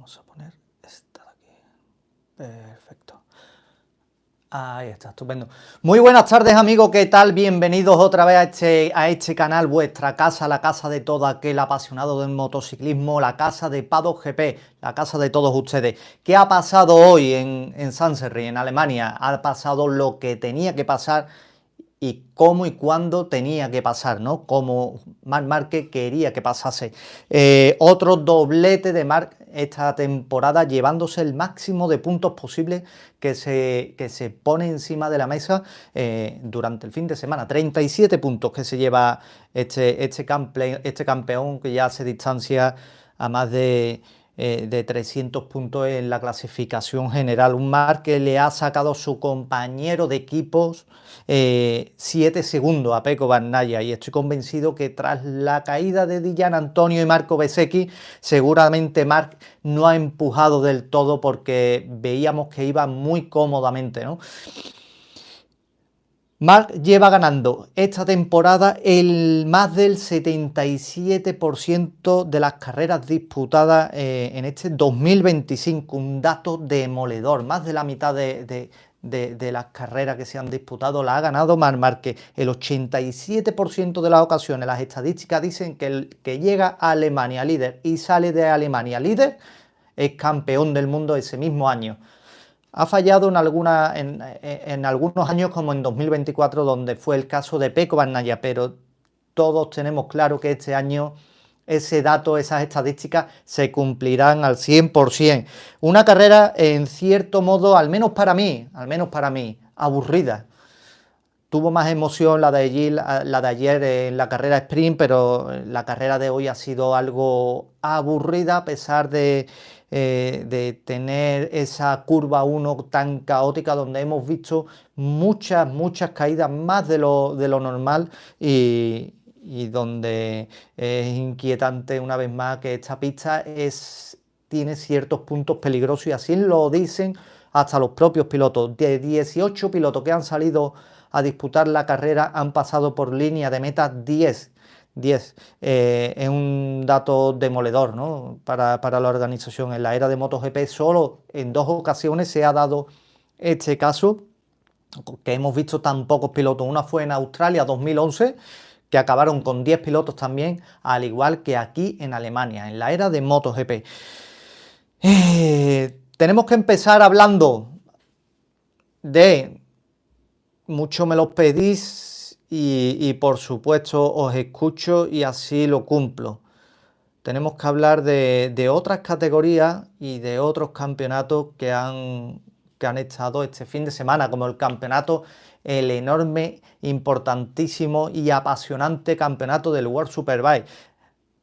Vamos a poner esta de aquí. Perfecto. Ahí está, estupendo. Muy buenas tardes, amigos, ¿qué tal? Bienvenidos otra vez a este canal, vuestra casa, la casa de todo aquel apasionado del motociclismo, la casa de Paddock GP, la casa de todos ustedes. ¿Qué ha pasado hoy en Sanseri, en Alemania? Ha pasado lo que tenía que pasar y cómo y cuándo tenía que pasar, ¿no? Como Marc Márquez quería que pasase. Otro doblete de Marc esta temporada, llevándose el máximo de puntos posibles que se pone encima de la mesa durante el fin de semana. 37 puntos que se lleva este campeón, que ya se distancia a más de 300 puntos en la clasificación general. Un Marc que le ha sacado a su compañero de equipos 7 segundos a Pecco Bagnaia, y estoy convencido que tras la caída de Di Giannantonio y Marco Bezzecchi, seguramente Marc no ha empujado del todo, porque veíamos que iba muy cómodamente, ¿no? Marc lleva ganando esta temporada el más del 77% de las carreras disputadas en este 2025, un dato demoledor. Más de la mitad de las carreras que se han disputado la ha ganado Marc Márquez. El 87% de las ocasiones, las estadísticas dicen que el que llega a Alemania líder y sale de Alemania líder es campeón del mundo ese mismo año. Ha fallado en algunos años, como en 2024, donde fue el caso de Pecco Bagnaia, pero todos tenemos claro que este año ese dato, esas estadísticas se cumplirán al 100%. Una carrera, en cierto modo, al menos para mí, aburrida. Tuvo más emoción la de ayer en la carrera sprint, pero la carrera de hoy ha sido algo aburrida, a pesar de tener esa curva 1 tan caótica, donde hemos visto muchas caídas, más de lo normal, y donde es inquietante una vez más que esta pista tiene ciertos puntos peligrosos, y así lo dicen hasta los propios pilotos. De 18 pilotos que han salido a disputar la carrera, han pasado por línea de meta 10. Es un dato demoledor, ¿no? para la organización. En la era de MotoGP solo en 2 ocasiones se ha dado este caso, que hemos visto tan pocos pilotos. Una fue en Australia 2011, que acabaron con 10 pilotos también, al igual que aquí en Alemania, en la era de MotoGP. Tenemos que empezar hablando de... Mucho me lo pedís y por supuesto os escucho y así lo cumplo. Tenemos que hablar de otras categorías y de otros campeonatos que han estado este fin de semana, como el enorme, importantísimo y apasionante campeonato del World Superbike.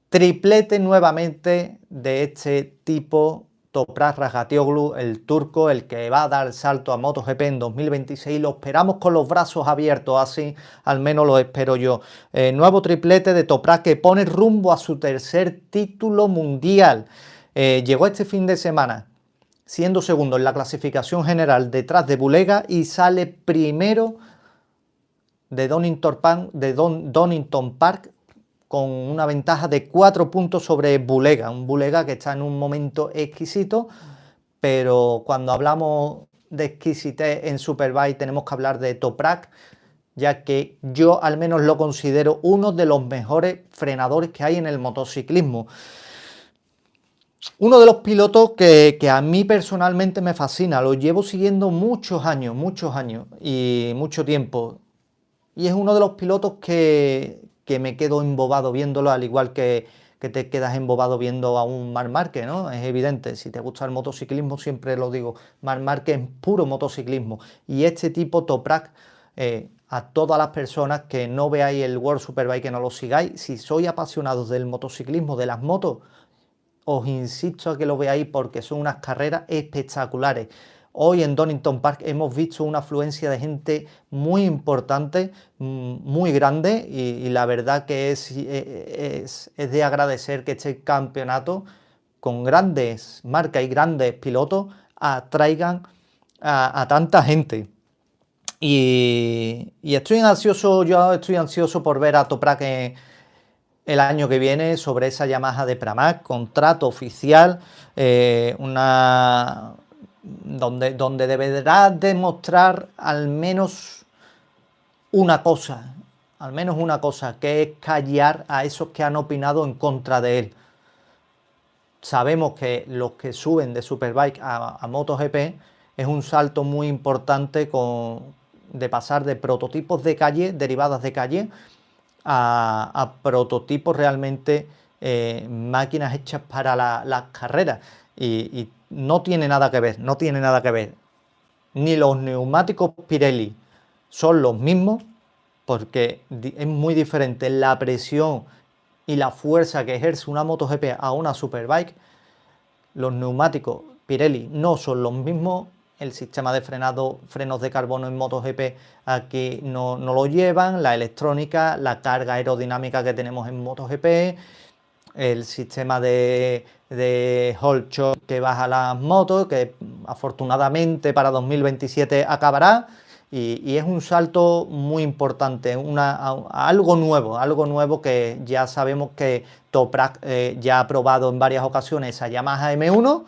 Triplete nuevamente de este tipo, Toprak Razgatlioglu, el turco, el que va a dar el salto a MotoGP en 2026. Lo esperamos con los brazos abiertos, así al menos lo espero yo. Nuevo triplete de Toprak, que pone rumbo a su tercer título mundial. Llegó este fin de semana siendo segundo en la clasificación general detrás de Bulega, y sale primero de Donington Park, con una ventaja de 4 puntos sobre Bulega, un Bulega que está en un momento exquisito. Pero cuando hablamos de exquisitez en Superbike, tenemos que hablar de Toprak, ya que yo al menos lo considero uno de los mejores frenadores que hay en el motociclismo. Uno de los pilotos que a mí personalmente me fascina, lo llevo siguiendo muchos años y mucho tiempo. Y es uno de los pilotos que me quedo embobado viéndolo, al igual que te quedas embobado viendo a un Marc Márquez, ¿no? Es evidente, si te gusta el motociclismo, siempre lo digo, Marc Márquez es puro motociclismo. Y este tipo, Toprak, a todas las personas que no veáis el World Superbike, que no lo sigáis, si sois apasionados del motociclismo, de las motos, os insisto a que lo veáis, porque son unas carreras espectaculares. Hoy en Donington Park hemos visto una afluencia de gente muy importante, muy grande, y la verdad que es de agradecer que este campeonato, con grandes marcas y grandes pilotos, atraigan a tanta gente. Y yo estoy ansioso por ver a Toprak el año que viene sobre esa Yamaha de Pramac, contrato oficial, donde deberá demostrar al menos una cosa, que es callar a esos que han opinado en contra de él. Sabemos que los que suben de Superbike a MotoGP es un salto muy importante de pasar de prototipos de calle, derivadas de calle, a prototipos realmente máquinas hechas para las carreras. Y no tiene nada que ver, Ni los neumáticos Pirelli son los mismos, porque es muy diferente la presión y la fuerza que ejerce una MotoGP a una Superbike. Los neumáticos Pirelli no son los mismos. El sistema de frenos de carbono en MotoGP aquí no lo llevan. La electrónica, la carga aerodinámica que tenemos en MotoGP, el sistema de Hold Shock que baja las motos, que afortunadamente para 2027 acabará. Y es un salto muy importante, algo nuevo que ya sabemos que Toprak ya ha probado en varias ocasiones a Yamaha M1.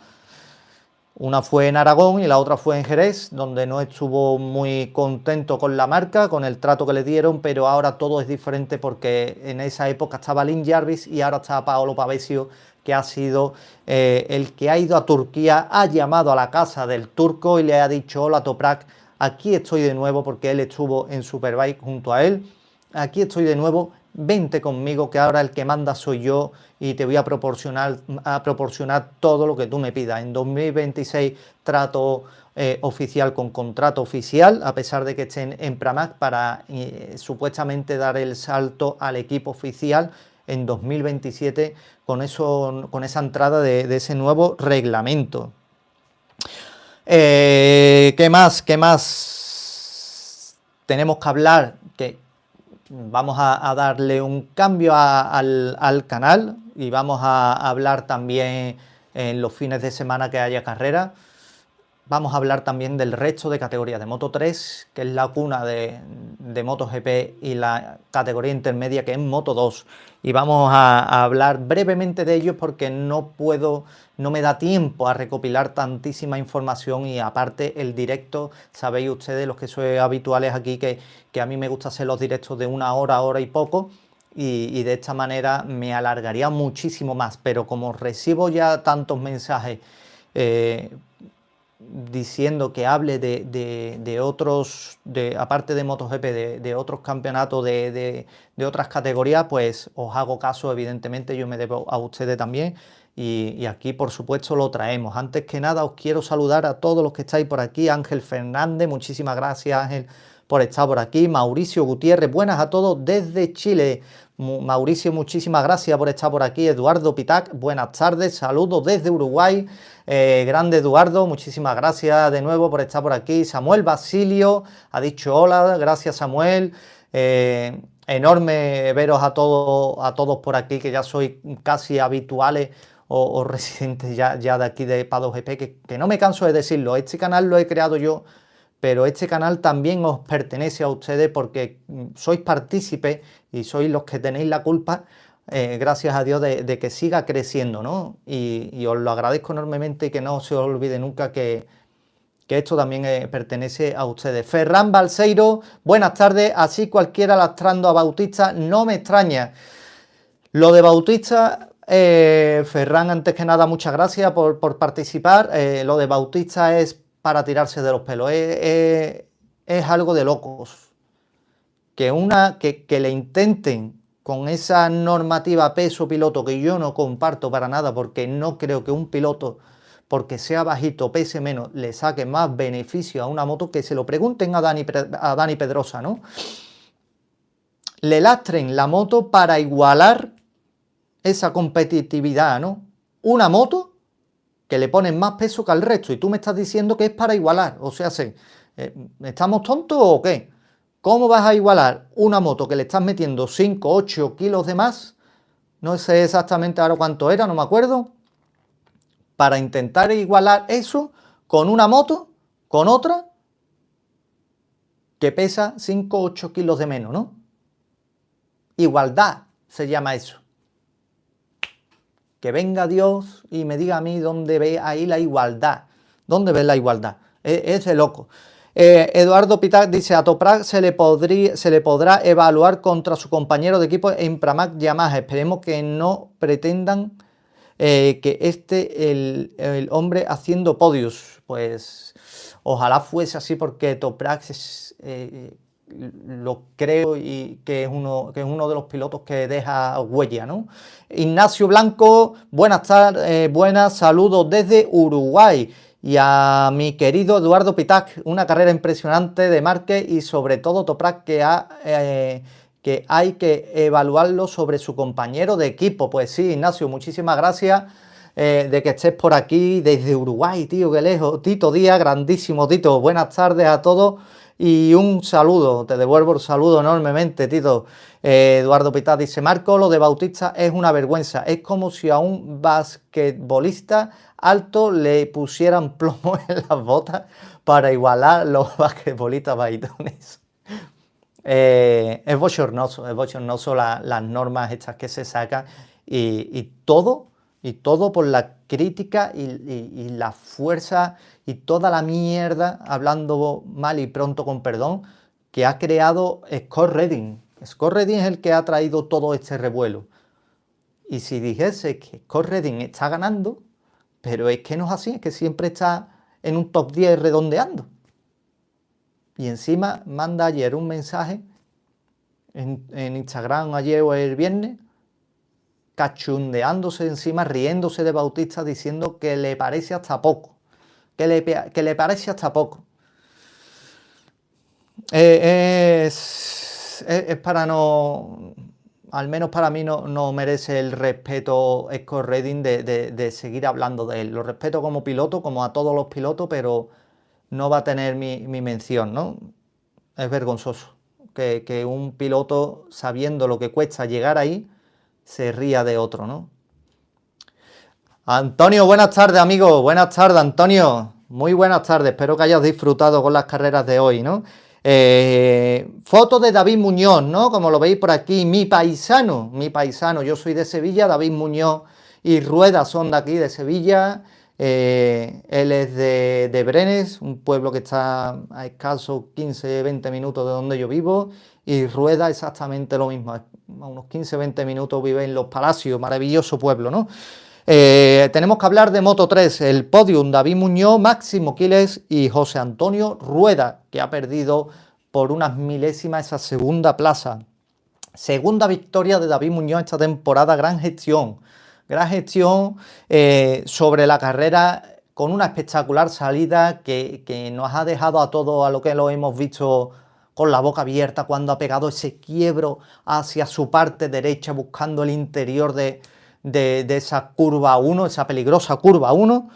Una fue en Aragón y la otra fue en Jerez, donde no estuvo muy contento con la marca, con el trato que le dieron, pero ahora todo es diferente porque en esa época estaba Lin Jarvis y ahora está Paolo Pavesio, que ha sido el que ha ido a Turquía, ha llamado a la casa del turco y le ha dicho: hola Toprak, aquí estoy de nuevo, porque él estuvo en Superbike junto a él. Aquí estoy de nuevo, vente conmigo, que ahora el que manda soy yo y te voy a proporcionar todo lo que tú me pidas. En 2026 trato oficial con contrato oficial, a pesar de que estén en Pramac, para supuestamente dar el salto al equipo oficial en 2027 con esa entrada de ese nuevo reglamento. ¿Qué más? Tenemos que hablar que vamos a darle un cambio al canal y vamos a hablar también en los fines de semana que haya carrera. Vamos a hablar también del resto de categorías de Moto 3, que es la cuna de MotoGP, y la categoría intermedia, que es Moto 2. Y vamos a hablar brevemente de ellos porque no me da tiempo a recopilar tantísima información, y aparte el directo, sabéis ustedes, los que sois habituales aquí, que a mí me gusta hacer los directos de 1 hora, hora y poco, y de esta manera me alargaría muchísimo más, pero como recibo ya tantos mensajes diciendo que hable de otros, aparte de MotoGP, de otros campeonatos, de otras categorías, pues os hago caso, evidentemente, yo me debo a ustedes también, y aquí por supuesto lo traemos. Antes que nada os quiero saludar a todos los que estáis por aquí. Ángel Fernández, muchísimas gracias Ángel por estar por aquí. Mauricio Gutiérrez, buenas a todos desde Chile. Mauricio, muchísimas gracias por estar por aquí. Eduardo Pitac, buenas tardes, saludos desde Uruguay. Grande Eduardo, muchísimas gracias de nuevo por estar por aquí. Samuel Basilio ha dicho hola, gracias Samuel. Enorme veros a todos por aquí, que ya sois casi habituales o residentes ya de aquí de Paddock GP, que no me canso de decirlo. Este canal lo he creado yo, pero este canal también os pertenece a ustedes, porque sois partícipes y sois los que tenéis la culpa, gracias a Dios, de que siga creciendo, ¿no? Y os lo agradezco enormemente, y que no se os olvide nunca que esto también pertenece a ustedes. Ferran Balseiro, buenas tardes. Así cualquiera lastrando a Bautista, no me extraña. Lo de Bautista, Ferran, antes que nada, muchas gracias por participar. Lo de Bautista es para tirarse de los pelos, es algo de locos. Que le intenten con esa normativa peso piloto, que yo no comparto para nada, porque no creo que un piloto, porque sea bajito, pese menos, le saque más beneficio a una moto. Que se lo pregunten a Dani Pedrosa, ¿no? Le lastren la moto para igualar esa competitividad, ¿no? Una moto que le ponen más peso que al resto, y tú me estás diciendo que es para igualar. O sea, ¿estamos tontos o qué? ¿Cómo vas a igualar una moto que le estás metiendo 5, 8 kilos de más? No sé exactamente ahora cuánto era, no me acuerdo. Para intentar igualar eso con una moto, con otra, que pesa 5, 8 kilos de menos, ¿no? Igualdad se llama eso. Que venga Dios y me diga a mí dónde ve ahí la igualdad. ¿Dónde ves la igualdad? Es de loco. Eduardo Pitac dice, a Toprak se le podrá evaluar contra su compañero de equipo en Pramac Yamaha. Esperemos que no pretendan que el hombre haciendo podios. Pues ojalá fuese así, porque Toprak lo creo y que es uno de los pilotos que deja huella, ¿no? Ignacio Blanco, buenas tardes, buenas, saludos desde Uruguay. Y a mi querido Eduardo Pitac, una carrera impresionante de Márquez y sobre todo Toprak, que hay que evaluarlo sobre su compañero de equipo. Pues sí, Ignacio, muchísimas gracias de que estés por aquí desde Uruguay, tío, qué lejos. Tito Díaz, grandísimo Tito, buenas tardes a todos y un saludo, te devuelvo el saludo enormemente, Tito. Eduardo Pitac dice, Marco, lo de Bautista es una vergüenza, es como si a un basquetbolista alto le pusieran plomo en las botas para igualar los basquetbolistas baitones. Es bochornoso las normas estas que se sacan y todo por la crítica y la fuerza y toda la mierda, hablando mal y pronto con perdón, que ha creado Scott Redding. Scott Redding es el que ha traído todo este revuelo. Y si dijese que Scott Redding está ganando, pero es que no es así, es que siempre está en un top 10 redondeando. Y encima manda ayer un mensaje en Instagram, ayer o el viernes, cachundeándose encima, riéndose de Bautista, diciendo que le parece hasta poco. Que le parece hasta poco. Es para no... Al menos para mí no merece el respeto Scott Redding de seguir hablando de él. Lo respeto como piloto, como a todos los pilotos, pero no va a tener mi mención, ¿no? Es vergonzoso que un piloto, sabiendo lo que cuesta llegar ahí, se ría de otro, ¿no? Antonio, buenas tardes, amigo. Buenas tardes, Antonio. Muy buenas tardes. Espero que hayas disfrutado con las carreras de hoy, ¿no? Foto de David Muñoz, ¿no? Como lo veis por aquí, mi paisano. Yo soy de Sevilla, David Muñoz y Rueda son de aquí, de Sevilla. Él es de Brenes, un pueblo que está a escasos 15-20 minutos de donde yo vivo, y Rueda exactamente lo mismo, a unos 15-20 minutos vive en Los Palacios, maravilloso pueblo, ¿no? Tenemos que hablar de Moto 3, el podium, David Muñoz, Máximo Quiles y José Antonio Rueda, que ha perdido por unas milésimas esa segunda plaza. Segunda victoria de David Muñoz esta temporada, gran gestión sobre la carrera, con una espectacular salida que nos ha dejado a todos, a lo que lo hemos visto, con la boca abierta cuando ha pegado ese quiebro hacia su parte derecha buscando el interior de esa curva 1, esa peligrosa curva 1,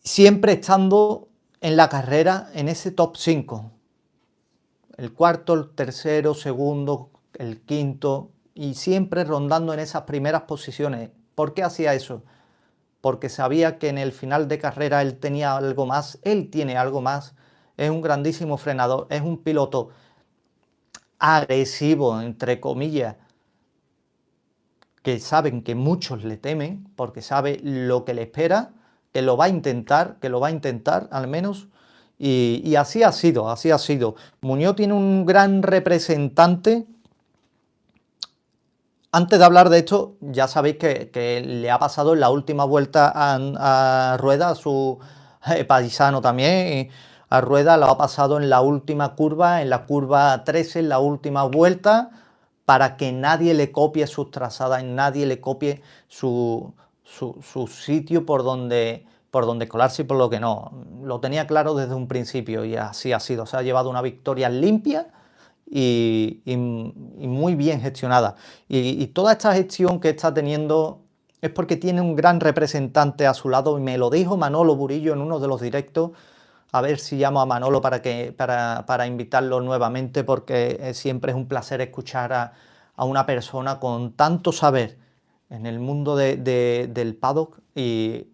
siempre estando en la carrera en ese top 5. El cuarto, el tercero, segundo, el quinto, y siempre rondando en esas primeras posiciones. ¿Por qué hacía eso? Porque sabía que en el final de carrera él tenía algo más, él tiene algo más, es un grandísimo frenador, es un piloto agresivo, entre comillas, que saben que muchos le temen, porque sabe lo que le espera, que lo va a intentar al menos, y así ha sido. Muñoz tiene un gran representante. Antes de hablar de esto, ya sabéis que le ha pasado en la última vuelta a Rueda, a su paisano también, a Rueda lo ha pasado en la última curva, en la curva 13, en la última vuelta, para que nadie le copie sus trazadas, nadie le copie su sitio por donde colarse y por lo que no. Lo tenía claro desde un principio y así ha sido. Se ha llevado una victoria limpia y muy bien gestionada. Y toda esta gestión que está teniendo es porque tiene un gran representante a su lado, y me lo dijo Manolo Burillo en uno de los directos. A ver si llamo a Manolo para invitarlo nuevamente, porque siempre es un placer escuchar a una persona con tanto saber en el mundo del paddock y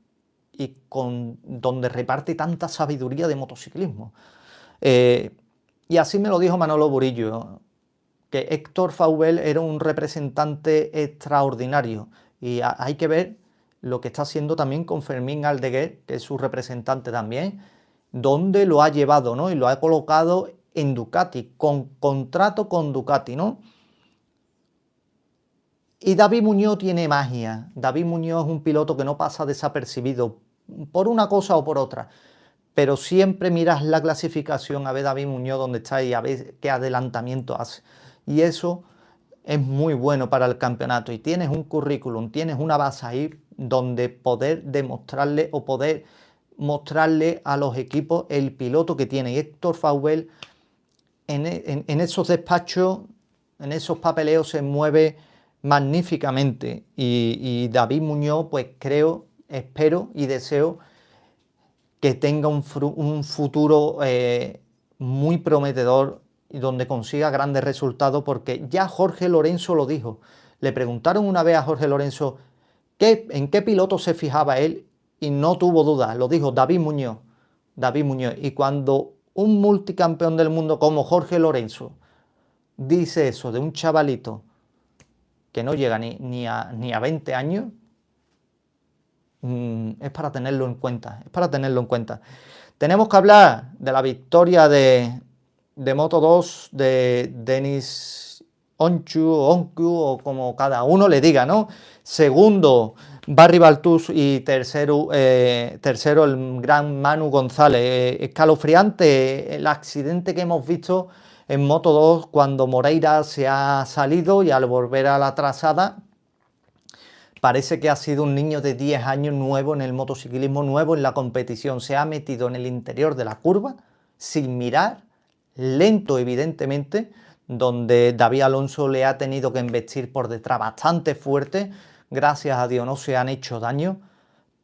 donde reparte tanta sabiduría de motociclismo. Y así me lo dijo Manolo Burillo, que Héctor Faubel era un representante extraordinario y hay que ver lo que está haciendo también con Fermín Aldeguer, que es su representante también, dónde lo ha llevado, ¿no? Y lo ha colocado en Ducati, con contrato con Ducati, ¿no? Y David Muñoz tiene magia. David Muñoz es un piloto que no pasa desapercibido por una cosa o por otra, pero siempre miras la clasificación a ver David Muñoz dónde está y a ver qué adelantamiento hace. Y eso es muy bueno para el campeonato. Y tienes un currículum, tienes una base ahí donde poder demostrarle o poder mostrarle a los equipos el piloto que tiene. Y Héctor Faubel en esos despachos, en esos papeleos se mueve magníficamente. Y David Muñoz, pues creo, espero y deseo que tenga un futuro muy prometedor y donde consiga grandes resultados, porque ya Jorge Lorenzo lo dijo. Le preguntaron una vez a Jorge Lorenzo en qué piloto se fijaba él y no tuvo dudas, lo dijo David Muñoz. David Muñoz. Y cuando un multicampeón del mundo como Jorge Lorenzo dice eso de un chavalito que no llega ni a 20 años, es para tenerlo en cuenta, es para tenerlo en cuenta. Tenemos que hablar de la victoria de Moto2 de Denis Onchu o como cada uno le diga, ¿no? Segundo, Barry Baltus y tercero el gran Manu González. Escalofriante el accidente que hemos visto en Moto2 cuando Moreira se ha salido y al volver a la trazada parece que ha sido un niño de 10 años nuevo en el motociclismo, nuevo en la competición. Se ha metido en el interior de la curva sin mirar, lento evidentemente, donde David Alonso le ha tenido que embestir por detrás bastante fuerte. Gracias a Dios no se han hecho daño,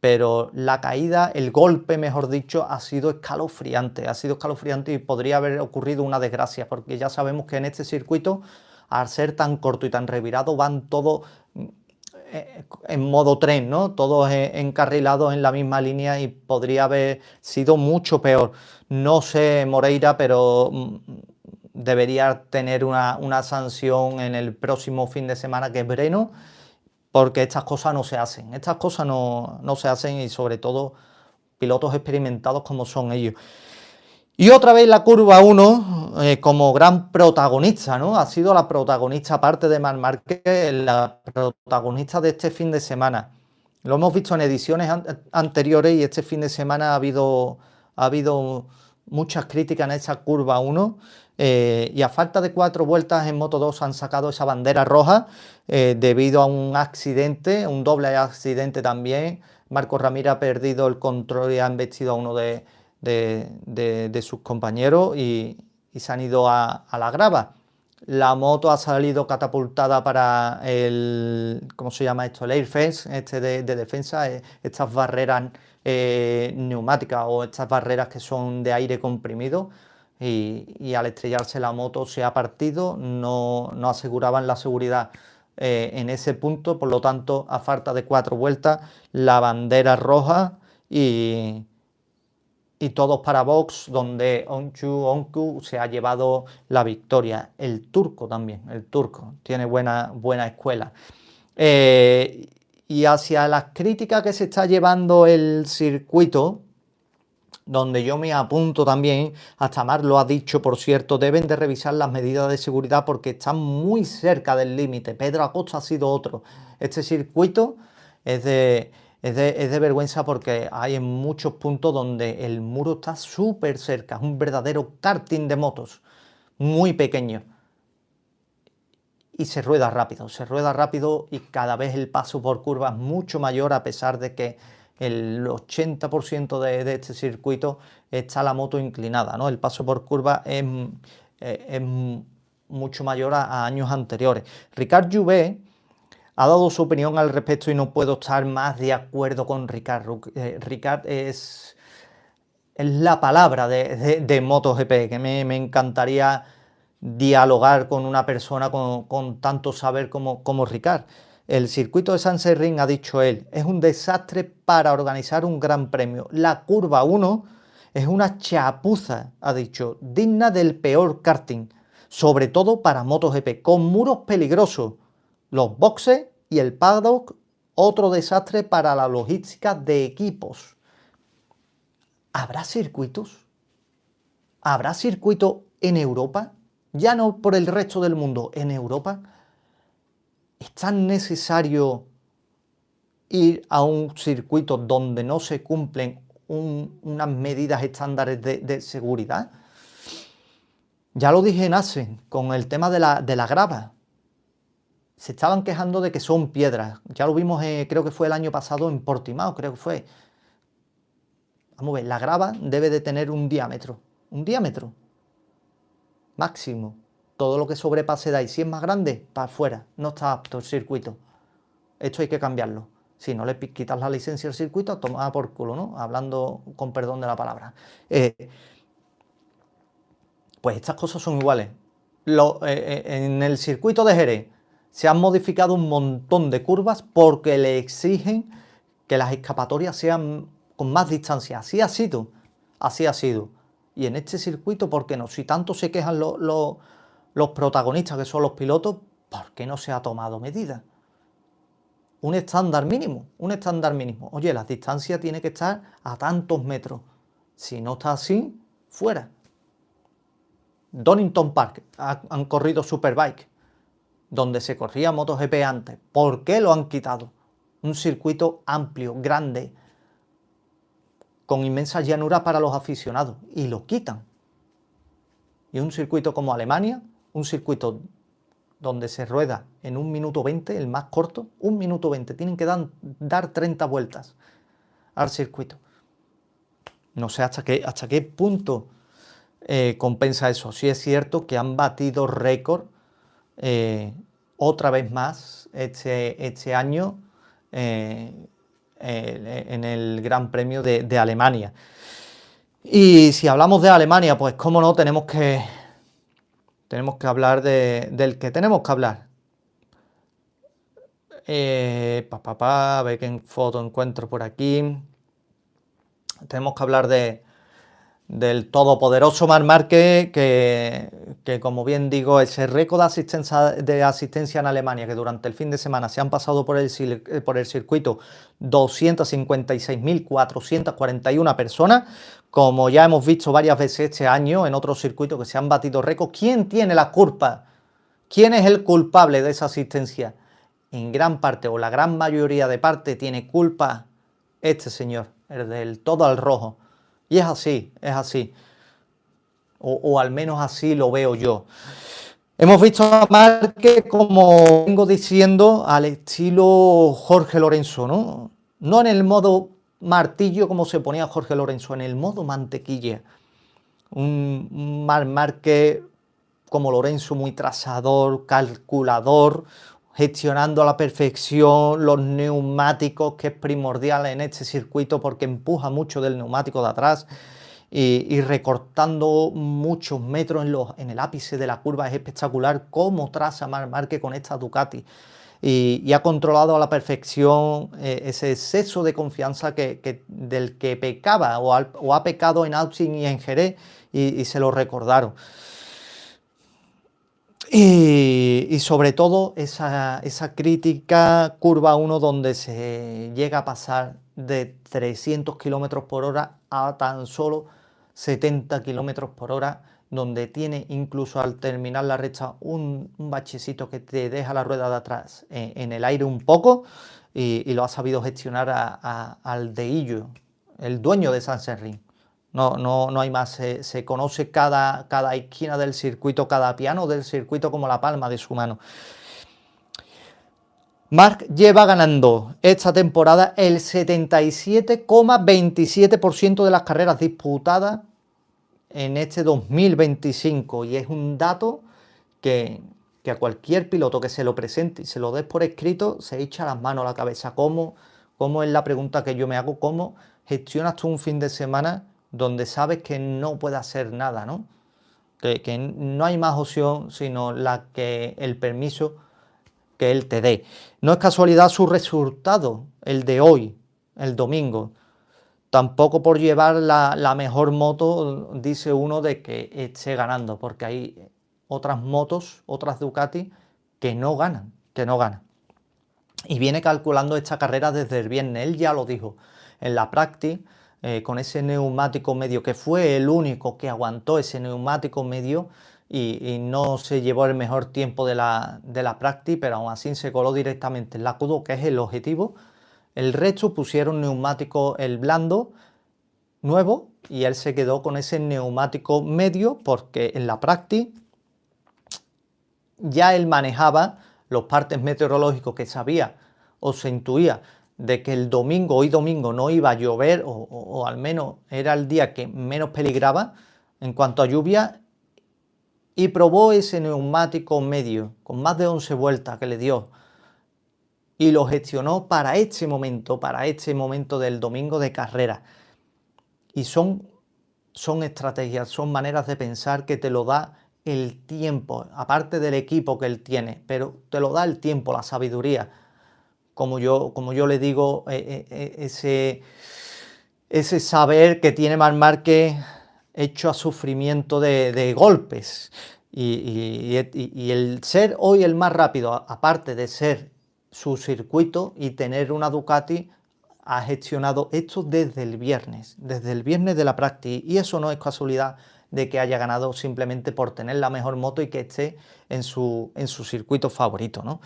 pero la caída, el golpe mejor dicho, ha sido escalofriante y podría haber ocurrido una desgracia, porque ya sabemos que en este circuito, al ser tan corto y tan revirado, van todos en modo tren, ¿no? Todos encarrilados en la misma línea y podría haber sido mucho peor. No sé, Moreira, pero debería tener una sanción en el próximo fin de semana, que es Breno, porque estas cosas no se hacen. Estas cosas no se hacen y sobre todo pilotos experimentados como son ellos. Y otra vez la curva 1 como gran protagonista, ¿no? Ha sido la protagonista, aparte de Marc Márquez, la protagonista de este fin de semana. Lo hemos visto en ediciones anteriores y este fin de semana ha habido muchas críticas en esa curva 1 y a falta de 4 vueltas en Moto2 han sacado esa bandera roja debido a un accidente, un doble accidente también. Marcos Ramírez ha perdido el control y ha embestido a uno de sus compañeros y se han ido a la grava. La moto ha salido catapultada para el, ¿cómo se llama esto? El air fence, de defensa, estas barreras neumáticas o estas barreras que son de aire comprimido y al estrellarse la moto se ha partido, no aseguraban la seguridad en ese punto, por lo tanto a falta de 4 vueltas la bandera roja y todos para box, donde Onku se ha llevado la victoria. El turco también, el turco, tiene buena escuela. Y hacia las críticas que se está llevando el circuito, donde yo me apunto también, hasta Mar lo ha dicho, por cierto, deben de revisar las medidas de seguridad porque están muy cerca del límite. Pedro Acosta ha sido otro. Este circuito es de vergüenza porque hay en muchos puntos donde el muro está súper cerca, es un verdadero karting de motos, muy pequeño. Y se rueda rápido y cada vez el paso por curva es mucho mayor, a pesar de que el 80% de este circuito está la moto inclinada, ¿no? El paso por curva es mucho mayor a años anteriores. Ricard Jouvet ha dado su opinión al respecto y no puedo estar más de acuerdo con Ricard. Ricard es la palabra de MotoGP, que me encantaría dialogar con una persona con tanto saber como Ricard. El circuito de Sachsenring, ha dicho él, es un desastre para organizar un gran premio. La curva 1 es una chapuza, ha dicho, digna del peor karting. sobre todo para MotoGP, con muros peligrosos, los boxes y el paddock, otro desastre para la logística de equipos. ¿Habrá circuitos? ¿Habrá circuitos en Europa? Ya no por el resto del mundo, en Europa. ¿Es tan necesario ir a un circuito donde no se cumplen unas medidas estándares de seguridad? Ya lo dije en Assen con el tema de la grava. Se estaban quejando de que son piedras. Ya lo vimos, creo que fue el año pasado en Portimao, creo que fue. Vamos a ver, la grava debe de tener un diámetro máximo. Todo lo que sobrepase de ahí, si es más grande, para afuera. No está apto el circuito. Esto hay que cambiarlo. Si no le quitas la licencia al circuito, toma por culo, ¿no? Hablando con perdón de la palabra. Pues estas cosas son iguales. En el circuito de Jerez se han modificado un montón de curvas porque le exigen que las escapatorias sean con más distancia. Así ha sido. Así ha sido. Y en este circuito, ¿por qué no? Si tanto se quejan los protagonistas, que son los pilotos, ¿por qué no se ha tomado medida? Un estándar mínimo, un estándar mínimo. Oye, la distancia tiene que estar a tantos metros. Si no está así, fuera. Donington Park han corrido Superbike, donde se corría MotoGP antes. ¿Por qué lo han quitado? Un circuito amplio, grande, con inmensas llanuras para los aficionados, y lo quitan. Y un circuito como Alemania, un circuito donde se rueda en 1 minuto 20, el más corto, 1 minuto 20, tienen que dar 30 vueltas al circuito. No sé hasta qué punto compensa eso. Sí es cierto que han batido récord otra vez más este año en el Gran Premio de Alemania. Y si hablamos de Alemania, pues cómo no, tenemos que hablar del que tenemos que hablar. A ver qué foto encuentro por aquí. Tenemos que hablar del todopoderoso Marc Márquez, que como bien digo, ese récord de asistencia en Alemania, que durante el fin de semana se han pasado por el circuito 256.441 personas, como ya hemos visto varias veces este año en otros circuitos que se han batido récords. ¿Quién tiene la culpa? ¿Quién es el culpable de esa asistencia? En gran parte, o la gran mayoría de parte, tiene culpa este señor, el del todo al rojo. Y es así, o al menos así lo veo yo. Hemos visto a Márquez, como vengo diciendo, al estilo Jorge Lorenzo, ¿no? No en el modo martillo como se ponía Jorge Lorenzo, en el modo mantequilla. Un Marc Márquez como Lorenzo, muy trazador, calculador, gestionando a la perfección los neumáticos, que es primordial en este circuito porque empuja mucho del neumático de atrás, y recortando muchos metros en el ápice de la curva. Es espectacular cómo traza Marc Márquez con esta Ducati. Y ha controlado a la perfección ese exceso de confianza del que pecaba o ha pecado en Austin y en Jerez, y se lo recordaron. Y sobre todo esa crítica curva 1 donde se llega a pasar de 300 km por hora a tan solo 70 km por hora, donde tiene incluso al terminar la recta un bachecito que te deja la rueda de atrás en el aire un poco, y lo ha sabido gestionar al Deillo, el dueño de Sachsenring. No hay más. Se conoce cada esquina del circuito, cada piano del circuito como la palma de su mano. Marc lleva ganando esta temporada el 77,27% de las carreras disputadas en este 2025. Y es un dato que a cualquier piloto que se lo presente y se lo des por escrito, se echa las manos a la cabeza. ¿Cómo es la pregunta que yo me hago? ¿Cómo gestionas tú un fin de semana donde sabes que no puede hacer nada, ¿no? Que no hay más opción sino el permiso que él te dé? No es casualidad su resultado, el de hoy, el domingo. Tampoco por llevar la mejor moto dice uno de que esté ganando, porque hay otras motos, otras Ducati que no ganan, Y viene calculando esta carrera desde el viernes. Él ya lo dijo en la práctica, con ese neumático medio, que fue el único que aguantó ese neumático medio y no se llevó el mejor tiempo de la práctica, pero aún así se coló directamente en la Q2, que es el objetivo. El resto pusieron neumático el blando nuevo y él se quedó con ese neumático medio porque en la práctica ya él manejaba los partes meteorológicos, que sabía o se intuía de que el domingo, hoy domingo, no iba a llover o al menos era el día que menos peligraba en cuanto a lluvia, y probó ese neumático medio con más de 11 vueltas que le dio y lo gestionó para este momento del domingo de carrera. Y son estrategias, son maneras de pensar que te lo da el tiempo, aparte del equipo que él tiene, pero te lo da el tiempo, la sabiduría. Como yo le digo, ese saber que tiene Marc Márquez hecho a sufrimiento de golpes. Y el ser hoy el más rápido, aparte de ser su circuito y tener una Ducati, ha gestionado esto desde el viernes de la práctica, y eso no es casualidad de que haya ganado simplemente por tener la mejor moto y que esté en su circuito favorito, ¿no?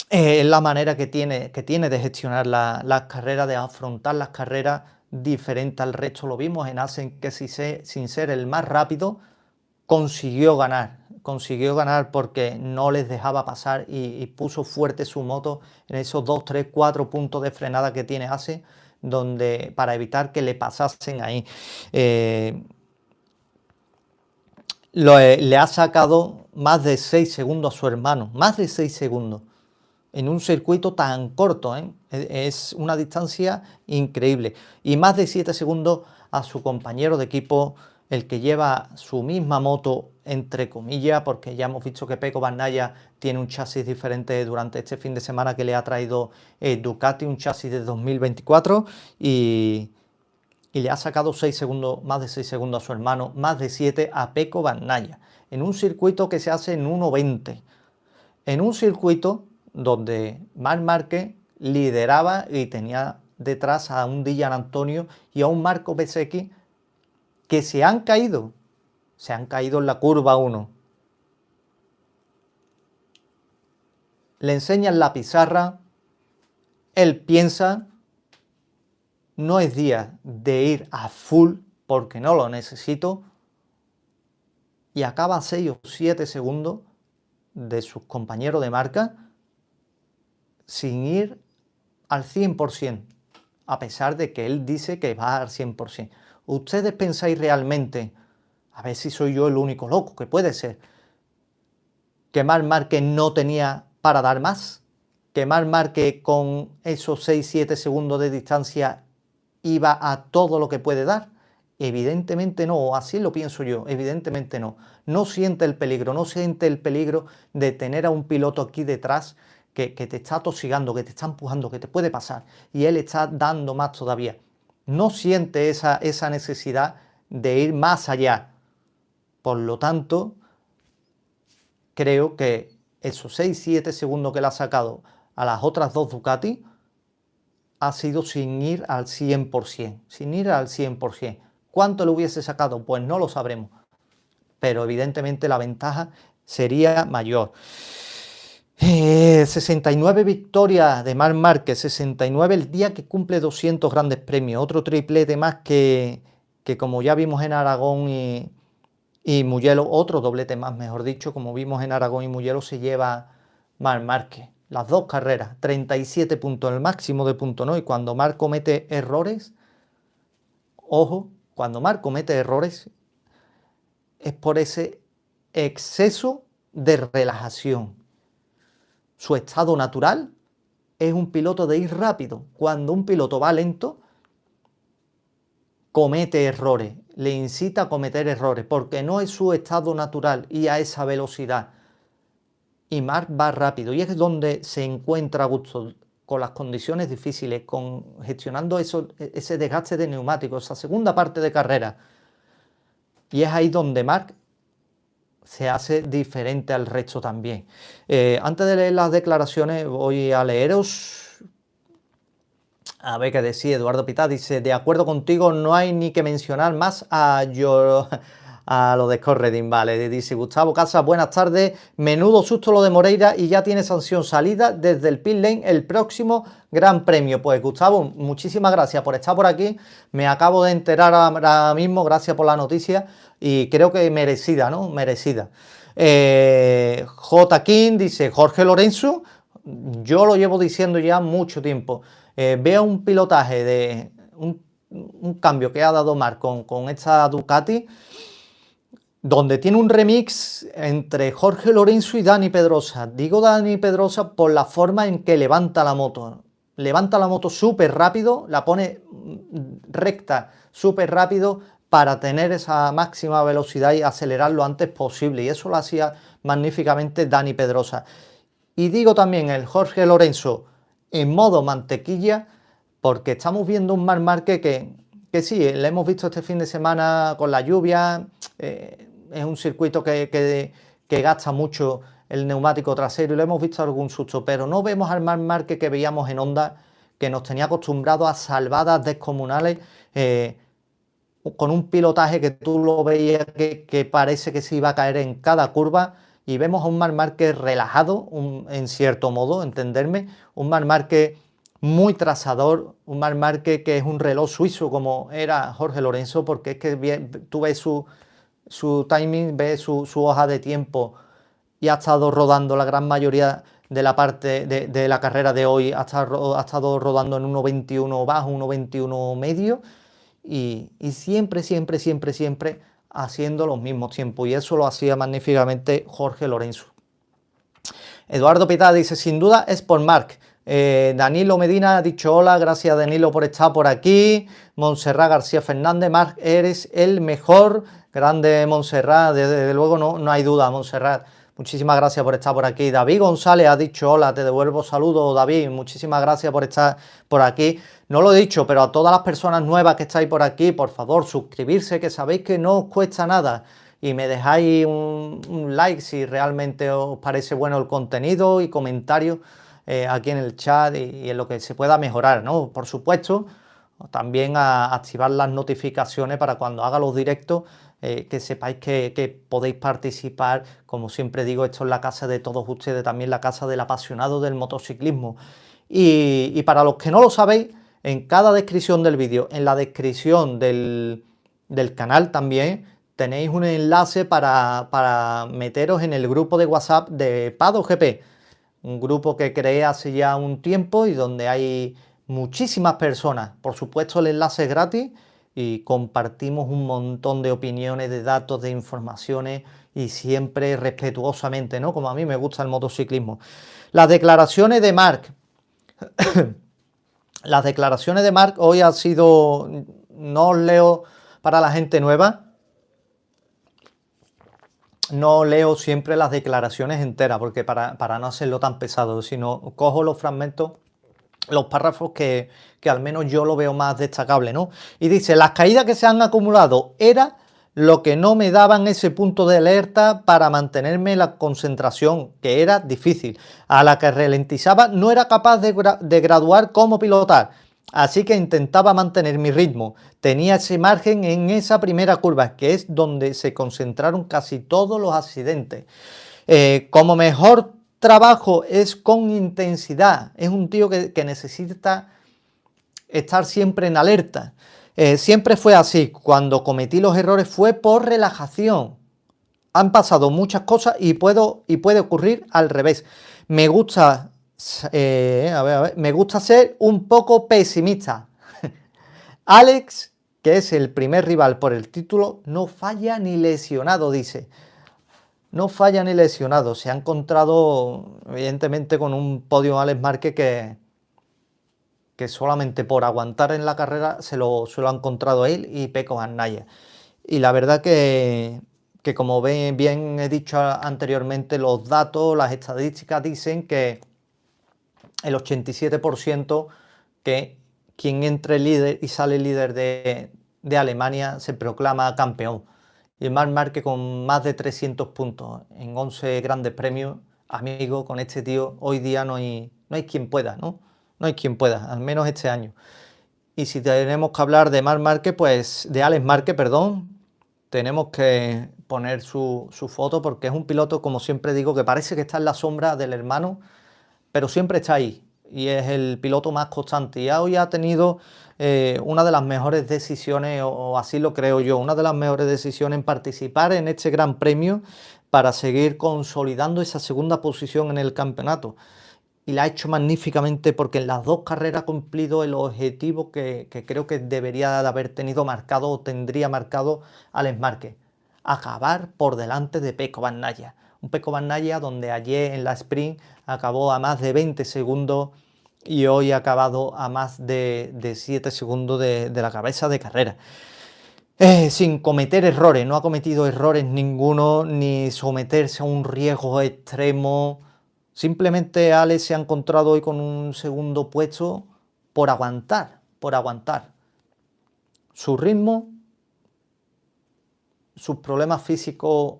Es la manera que tiene de gestionar las carreras, de afrontar las carreras diferente al resto. Lo vimos en Assen, que sin ser el más rápido consiguió ganar porque no les dejaba pasar y puso fuerte su moto en esos 2, 3, 4 puntos de frenada que tiene Assen, donde para evitar que le pasasen ahí. Le ha sacado más de 6 segundos a su hermano, más de 6 segundos. En un circuito tan corto, ¿eh? Es una distancia increíble. Y más de 7 segundos a su compañero de equipo, el que lleva su misma moto, entre comillas, porque ya hemos visto que Pecco Bagnaia tiene un chasis diferente durante este fin de semana que le ha traído Ducati, un chasis de 2024, y le ha sacado 6 segundos, más de 6 segundos a su hermano, más de 7 a Pecco Bagnaia, en un circuito que se hace en 1.20, en un circuito donde Marc Márquez lideraba y tenía detrás a un Di Giannantonio y a un Marco Bezzecchi que se han caído en la curva 1. Le enseñan la pizarra, él piensa, no es día de ir a full porque no lo necesito, y acaba 6 o 7 segundos de sus compañeros de marca sin ir al 100%, a pesar de que él dice que va al 100%. ¿Ustedes pensáis realmente, a ver si soy yo el único loco, que puede ser, que Marc Márquez no tenía para dar más? ¿Que Marc Márquez con esos 6-7 segundos de distancia iba a todo lo que puede dar? Evidentemente no, así lo pienso yo, evidentemente no. No siente el peligro de tener a un piloto aquí detrás que te está atosigando, que te está empujando, que te puede pasar, y él está dando más todavía. No siente esa necesidad de ir más allá. Por lo tanto, creo que esos 6-7 segundos que le ha sacado a las otras dos Ducati ha sido sin ir al 100%, ¿Cuánto le hubiese sacado? Pues no lo sabremos, pero evidentemente la ventaja sería mayor. 69 victorias de Marc Márquez, 69 el día que cumple 200 grandes premios, otro triplete más que como ya vimos en Aragón y Mugello, otro doblete más, mejor dicho, como vimos en Aragón y Mugello, se lleva Marc Márquez. Las dos carreras, 37 puntos, el máximo de puntos, ¿no? Y cuando Marc comete errores, ojo, cuando Marc comete errores es por ese exceso de relajación. Su estado natural es un piloto de ir rápido. Cuando un piloto va lento, comete errores, le incita a cometer errores, porque no es su estado natural y a esa velocidad. Y Marc va rápido, y es donde se encuentra a gusto, con las condiciones difíciles, gestionando ese desgaste de neumáticos, esa segunda parte de carrera. Y es ahí donde Marc se hace diferente al resto también. Antes de leer las declaraciones, voy a leeros. A ver qué decía Eduardo Pitá. Dice: de acuerdo contigo, no hay ni que mencionar más a lo de Scorredin, vale. Dice Gustavo Casas: buenas tardes, menudo susto lo de Moreira y ya tiene sanción salida desde el pit lane el próximo Gran Premio. Pues Gustavo, muchísimas gracias por estar por aquí, me acabo de enterar ahora mismo, gracias por la noticia y creo que merecida, ¿no? Merecida. J. King dice: Jorge Lorenzo, yo lo llevo diciendo ya mucho tiempo, veo un pilotaje de un cambio que ha dado Marc con esta Ducati, donde tiene un remix entre Jorge Lorenzo y Dani Pedrosa. Digo Dani Pedrosa por la forma en que levanta la moto. Levanta la moto súper rápido, la pone recta súper rápido para tener esa máxima velocidad y acelerar lo antes posible. Y eso lo hacía magníficamente Dani Pedrosa. Y digo también el Jorge Lorenzo en modo mantequilla, porque estamos viendo un Marc Márquez que sí, le hemos visto este fin de semana con la lluvia, es un circuito que gasta mucho el neumático trasero y lo hemos visto algún susto, pero no vemos al Marc Márquez que veíamos en Honda, que nos tenía acostumbrados a salvadas descomunales, con un pilotaje que tú lo veías que parece que se iba a caer en cada curva, y vemos a un Marc Márquez relajado, en cierto modo, entenderme, un Marc Márquez muy trazador, un Marc Márquez que es un reloj suizo como era Jorge Lorenzo, porque es que tú ves su timing, ves su hoja de tiempo y ha estado rodando la gran mayoría de la parte de la carrera de hoy, ha estado rodando en 1.21 bajo, 1.21 medio y siempre haciendo los mismos tiempos, y eso lo hacía magníficamente Jorge Lorenzo. Eduardo Pitá dice: sin duda es por Marc. Danilo Medina ha dicho hola, gracias Danilo por estar por aquí. Montserrat García Fernández: Marc, eres el mejor. Grande Montserrat, desde luego no hay duda, Montserrat. Muchísimas gracias por estar por aquí. David González ha dicho hola, te devuelvo saludos, David. Muchísimas gracias por estar por aquí. No lo he dicho, pero a todas las personas nuevas que estáis por aquí, por favor, suscribirse, que sabéis que no os cuesta nada. Y me dejáis un like si realmente os parece bueno el contenido, y comentarios aquí en el chat y en lo que se pueda mejorar, ¿no? Por supuesto, también a activar las notificaciones para cuando haga los directos, que sepáis que podéis participar. Como siempre digo, esto es la casa de todos ustedes, también la casa del apasionado del motociclismo. Y para los que no lo sabéis, en cada descripción del vídeo, en la descripción del canal también, tenéis un enlace para meteros en el grupo de WhatsApp de Paddock GP, un grupo que creé hace ya un tiempo y donde hay muchísimas personas. Por supuesto, el enlace es gratis y compartimos un montón de opiniones, de datos, de informaciones, y siempre respetuosamente, ¿no? Como a mí me gusta el motociclismo. Las declaraciones de Marc. Las declaraciones de Marc hoy han sido, no os leo para la gente nueva, no leo siempre las declaraciones enteras, porque para no hacerlo tan pesado, sino cojo los fragmentos, los párrafos que al menos yo lo veo más destacable, ¿no? Y dice: las caídas que se han acumulado era lo que no me daban ese punto de alerta para mantenerme la concentración, que era difícil. A la que ralentizaba no era capaz de graduar cómo pilotar, así que intentaba mantener mi ritmo. Tenía ese margen en esa primera curva, que es donde se concentraron casi todos los accidentes. Como mejor trabajo es con intensidad. Es un tío que necesita estar siempre en alerta. Siempre fue así. Cuando cometí los errores fue por relajación. Han pasado muchas cosas y puede ocurrir al revés. Me gusta, me gusta ser un poco pesimista. Alex, que es el primer rival por el título, no falla ni lesionado, dice. No falla ni lesionado. Se ha encontrado, evidentemente, con un podio Alex Márquez que solamente por aguantar en la carrera se lo ha encontrado él y Pecco Bagnaia. Y la verdad que como bien he dicho anteriormente, los datos, las estadísticas dicen que el 87% que quien entre líder y sale líder de Alemania se proclama campeón. Y Marc Márquez con más de 300 puntos en 11 grandes premios. Amigo, con este tío hoy día no hay quien pueda, ¿no? No hay quien pueda, al menos este año. Y si tenemos que hablar de Marc Márquez, pues de Alex Márquez, perdón, tenemos que poner su foto porque es un piloto, como siempre digo, que parece que está en la sombra del hermano, pero siempre está ahí y es el piloto más constante. Y hoy ha tenido una de las mejores decisiones, o así lo creo yo, una de las mejores decisiones en participar en este Gran Premio para seguir consolidando esa segunda posición en el campeonato. Y la ha hecho magníficamente porque en las dos carreras ha cumplido el objetivo que creo que debería de haber tenido marcado o tendría marcado Alex Márquez. Acabar por delante de Pecco Bagnaia. Un Pecco Bagnaia donde ayer en la sprint acabó a más de 20 segundos y hoy ha acabado a más de 7 segundos de la cabeza de carrera. Sin cometer errores, no ha cometido errores ninguno, ni someterse a un riesgo extremo. Simplemente Alex se ha encontrado hoy con un segundo puesto por aguantar, por aguantar. Su ritmo, sus problemas físicos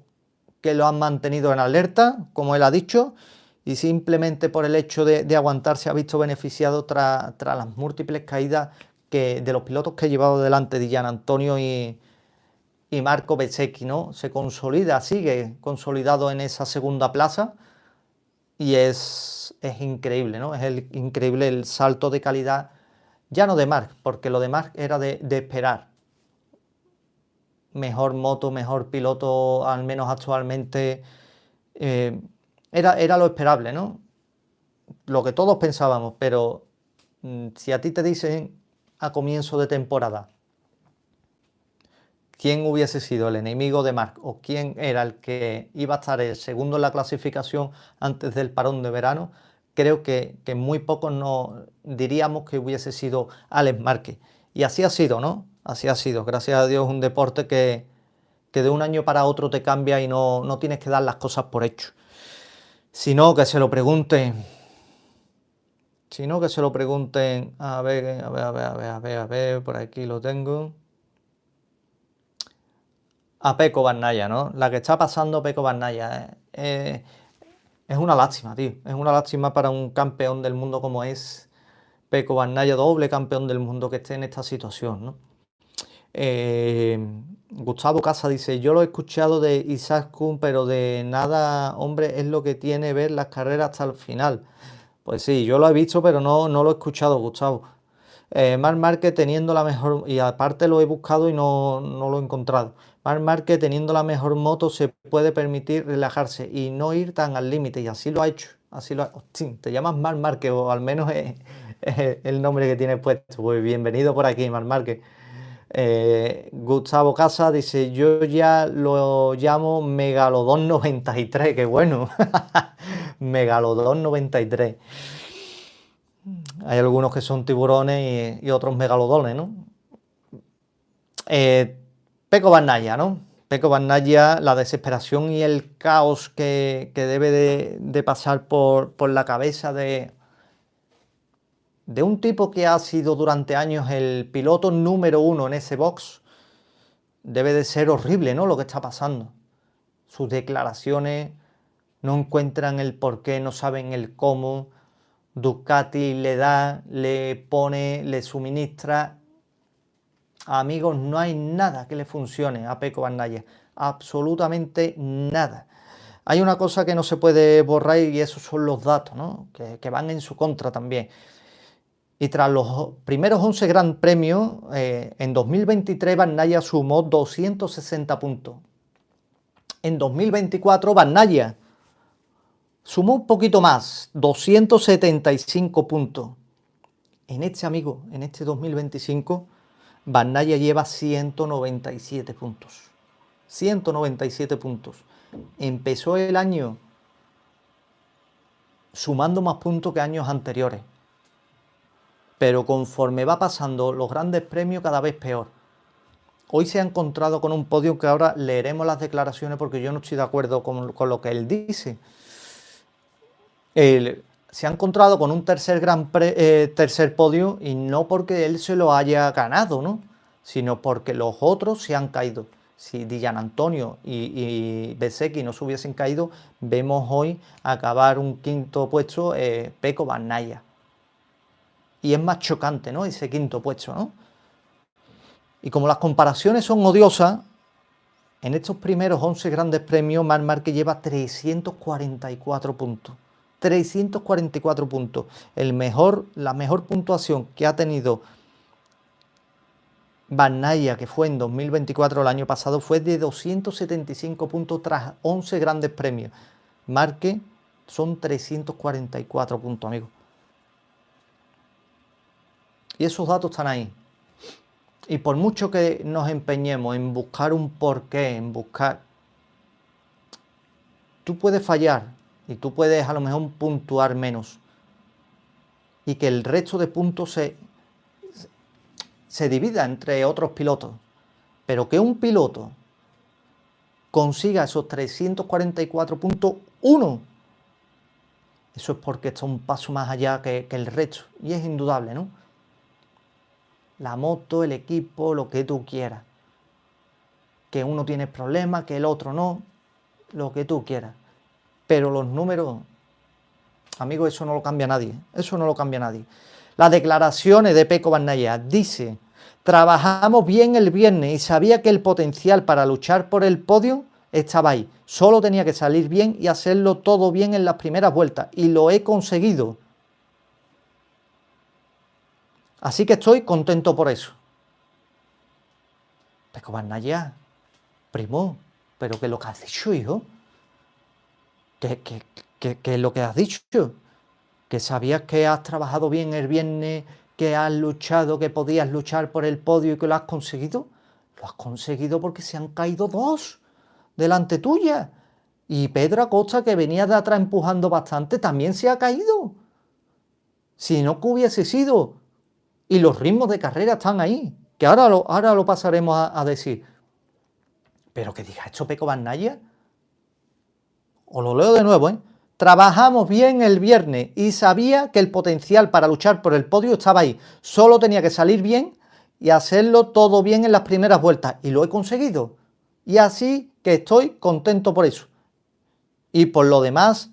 que lo han mantenido en alerta, como él ha dicho, y simplemente por el hecho de aguantar se ha visto beneficiado tras las múltiples caídas de los pilotos que he llevado delante de Gian Antonio y Marco Bezzecchi, ¿no? Se consolida, sigue consolidado en esa segunda plaza y es increíble, ¿no? Increíble el salto de calidad, ya no de Marc, porque lo de Marc era de esperar. Mejor moto, mejor piloto, al menos actualmente, era lo esperable, ¿no? Lo que todos pensábamos, pero si a ti te dicen a comienzo de temporada quién hubiese sido el enemigo de Marc o quién era el que iba a estar el segundo en la clasificación antes del parón de verano, creo que muy pocos nos diríamos que hubiese sido Alex Márquez. Y así ha sido, ¿no? Así ha sido. Gracias a Dios, un deporte que de un año para otro te cambia y no tienes que dar las cosas por hecho. Sino que se lo pregunten. Sino que se lo pregunten. A ver, por aquí lo tengo. A Pecco Bagnaia, ¿no? La que está pasando Pecco Bagnaia. Es una lástima, tío. Es una lástima para un campeón del mundo como es Pecco Bagnaia, doble campeón del mundo, que esté en esta situación, ¿no? Gustavo Casa dice: yo lo he escuchado de Isaac Kun, pero de nada, hombre, es lo que tiene ver las carreras hasta el final. Pues sí, yo lo he visto, pero no lo he escuchado, Gustavo. Marc Márquez teniendo la mejor, y aparte lo he buscado y no lo he encontrado. Marc Márquez teniendo la mejor moto se puede permitir relajarse y no ir tan al límite, y así lo ha hecho. Así lo ha... Hostia, te llamas Marc Márquez, o al menos es el nombre que tienes puesto. Pues bienvenido por aquí, Marc Márquez. Gustavo Casa dice: yo ya lo llamo Megalodón 93, qué bueno. Megalodón 93. Hay algunos que son tiburones y otros megalodones, ¿no? Pecco Bagnaia, ¿no? Pecco Bagnaia, la desesperación y el caos que debe de pasar por la cabeza de un tipo que ha sido durante años el piloto número uno en ese box, debe de ser horrible, ¿no? Lo que está pasando. Sus declaraciones no encuentran el porqué, no saben el cómo. Ducati le da, le pone, le suministra. Amigos, no hay nada que le funcione a Pecco Bagnaia. Absolutamente nada. Hay una cosa que no se puede borrar y esos son los datos, ¿no? Que van en su contra también. Y tras los primeros 11 Gran Premios, en 2023 Bagnaia sumó 260 puntos. En 2024 Bagnaia sumó un poquito más, 275 puntos. En este 2025, Bagnaia lleva 197 puntos. 197 puntos. Empezó el año sumando más puntos que años anteriores. Pero conforme va pasando los grandes premios, cada vez peor. Hoy se ha encontrado con un podio que ahora leeremos las declaraciones porque yo no estoy de acuerdo con lo que él dice. Se ha encontrado con un tercer podio, y no porque él se lo haya ganado, ¿no? Sino porque los otros se han caído. Si Di Giannantonio y Bezzecchi no se hubiesen caído, vemos hoy acabar un quinto puesto Pecco Bagnaia. Y es más chocante, ¿no? Ese quinto puesto, ¿no? Y como las comparaciones son odiosas, en estos primeros 11 grandes premios, Marc Márquez lleva 344 puntos. 344 puntos. La mejor puntuación que ha tenido Bagnaia, que fue en 2024, el año pasado, fue de 275 puntos tras 11 grandes premios. Márquez son 344 puntos, amigos. Y esos datos están ahí. Y por mucho que nos empeñemos en buscar un porqué, tú puedes fallar y tú puedes a lo mejor puntuar menos. Y que el resto de puntos se divida entre otros pilotos. Pero que un piloto consiga esos 344 puntos, eso es porque está un paso más allá que el resto. Y es indudable, ¿no? La moto, el equipo, lo que tú quieras. Que uno tiene problemas, que el otro no, lo que tú quieras. Pero los números, amigos, eso no lo cambia nadie. Eso no lo cambia nadie. Las declaraciones de Pecco Bagnaia dice: trabajamos bien el viernes y sabía que el potencial para luchar por el podio estaba ahí. Solo tenía que salir bien y hacerlo todo bien en las primeras vueltas. Y lo he conseguido. Así que estoy contento por eso. Pecco Bagnaia, primo, pero ¿qué es lo que has dicho, hijo? ¿Qué es lo que has dicho? Que sabías que has trabajado bien el viernes, que has luchado, que podías luchar por el podio y que lo has conseguido. Lo has conseguido porque se han caído dos delante tuya. Y Pedro Acosta, que venía de atrás empujando bastante, también se ha caído. Si no, que hubiese sido. Y los ritmos de carrera están ahí, que ahora lo pasaremos a decir. Pero que diga esto Pecco Bagnaia. Os lo leo de nuevo, ¿eh? Trabajamos bien el viernes y sabía que el potencial para luchar por el podio estaba ahí. Solo tenía que salir bien y hacerlo todo bien en las primeras vueltas. Y lo he conseguido. Y así que estoy contento por eso. Y por lo demás,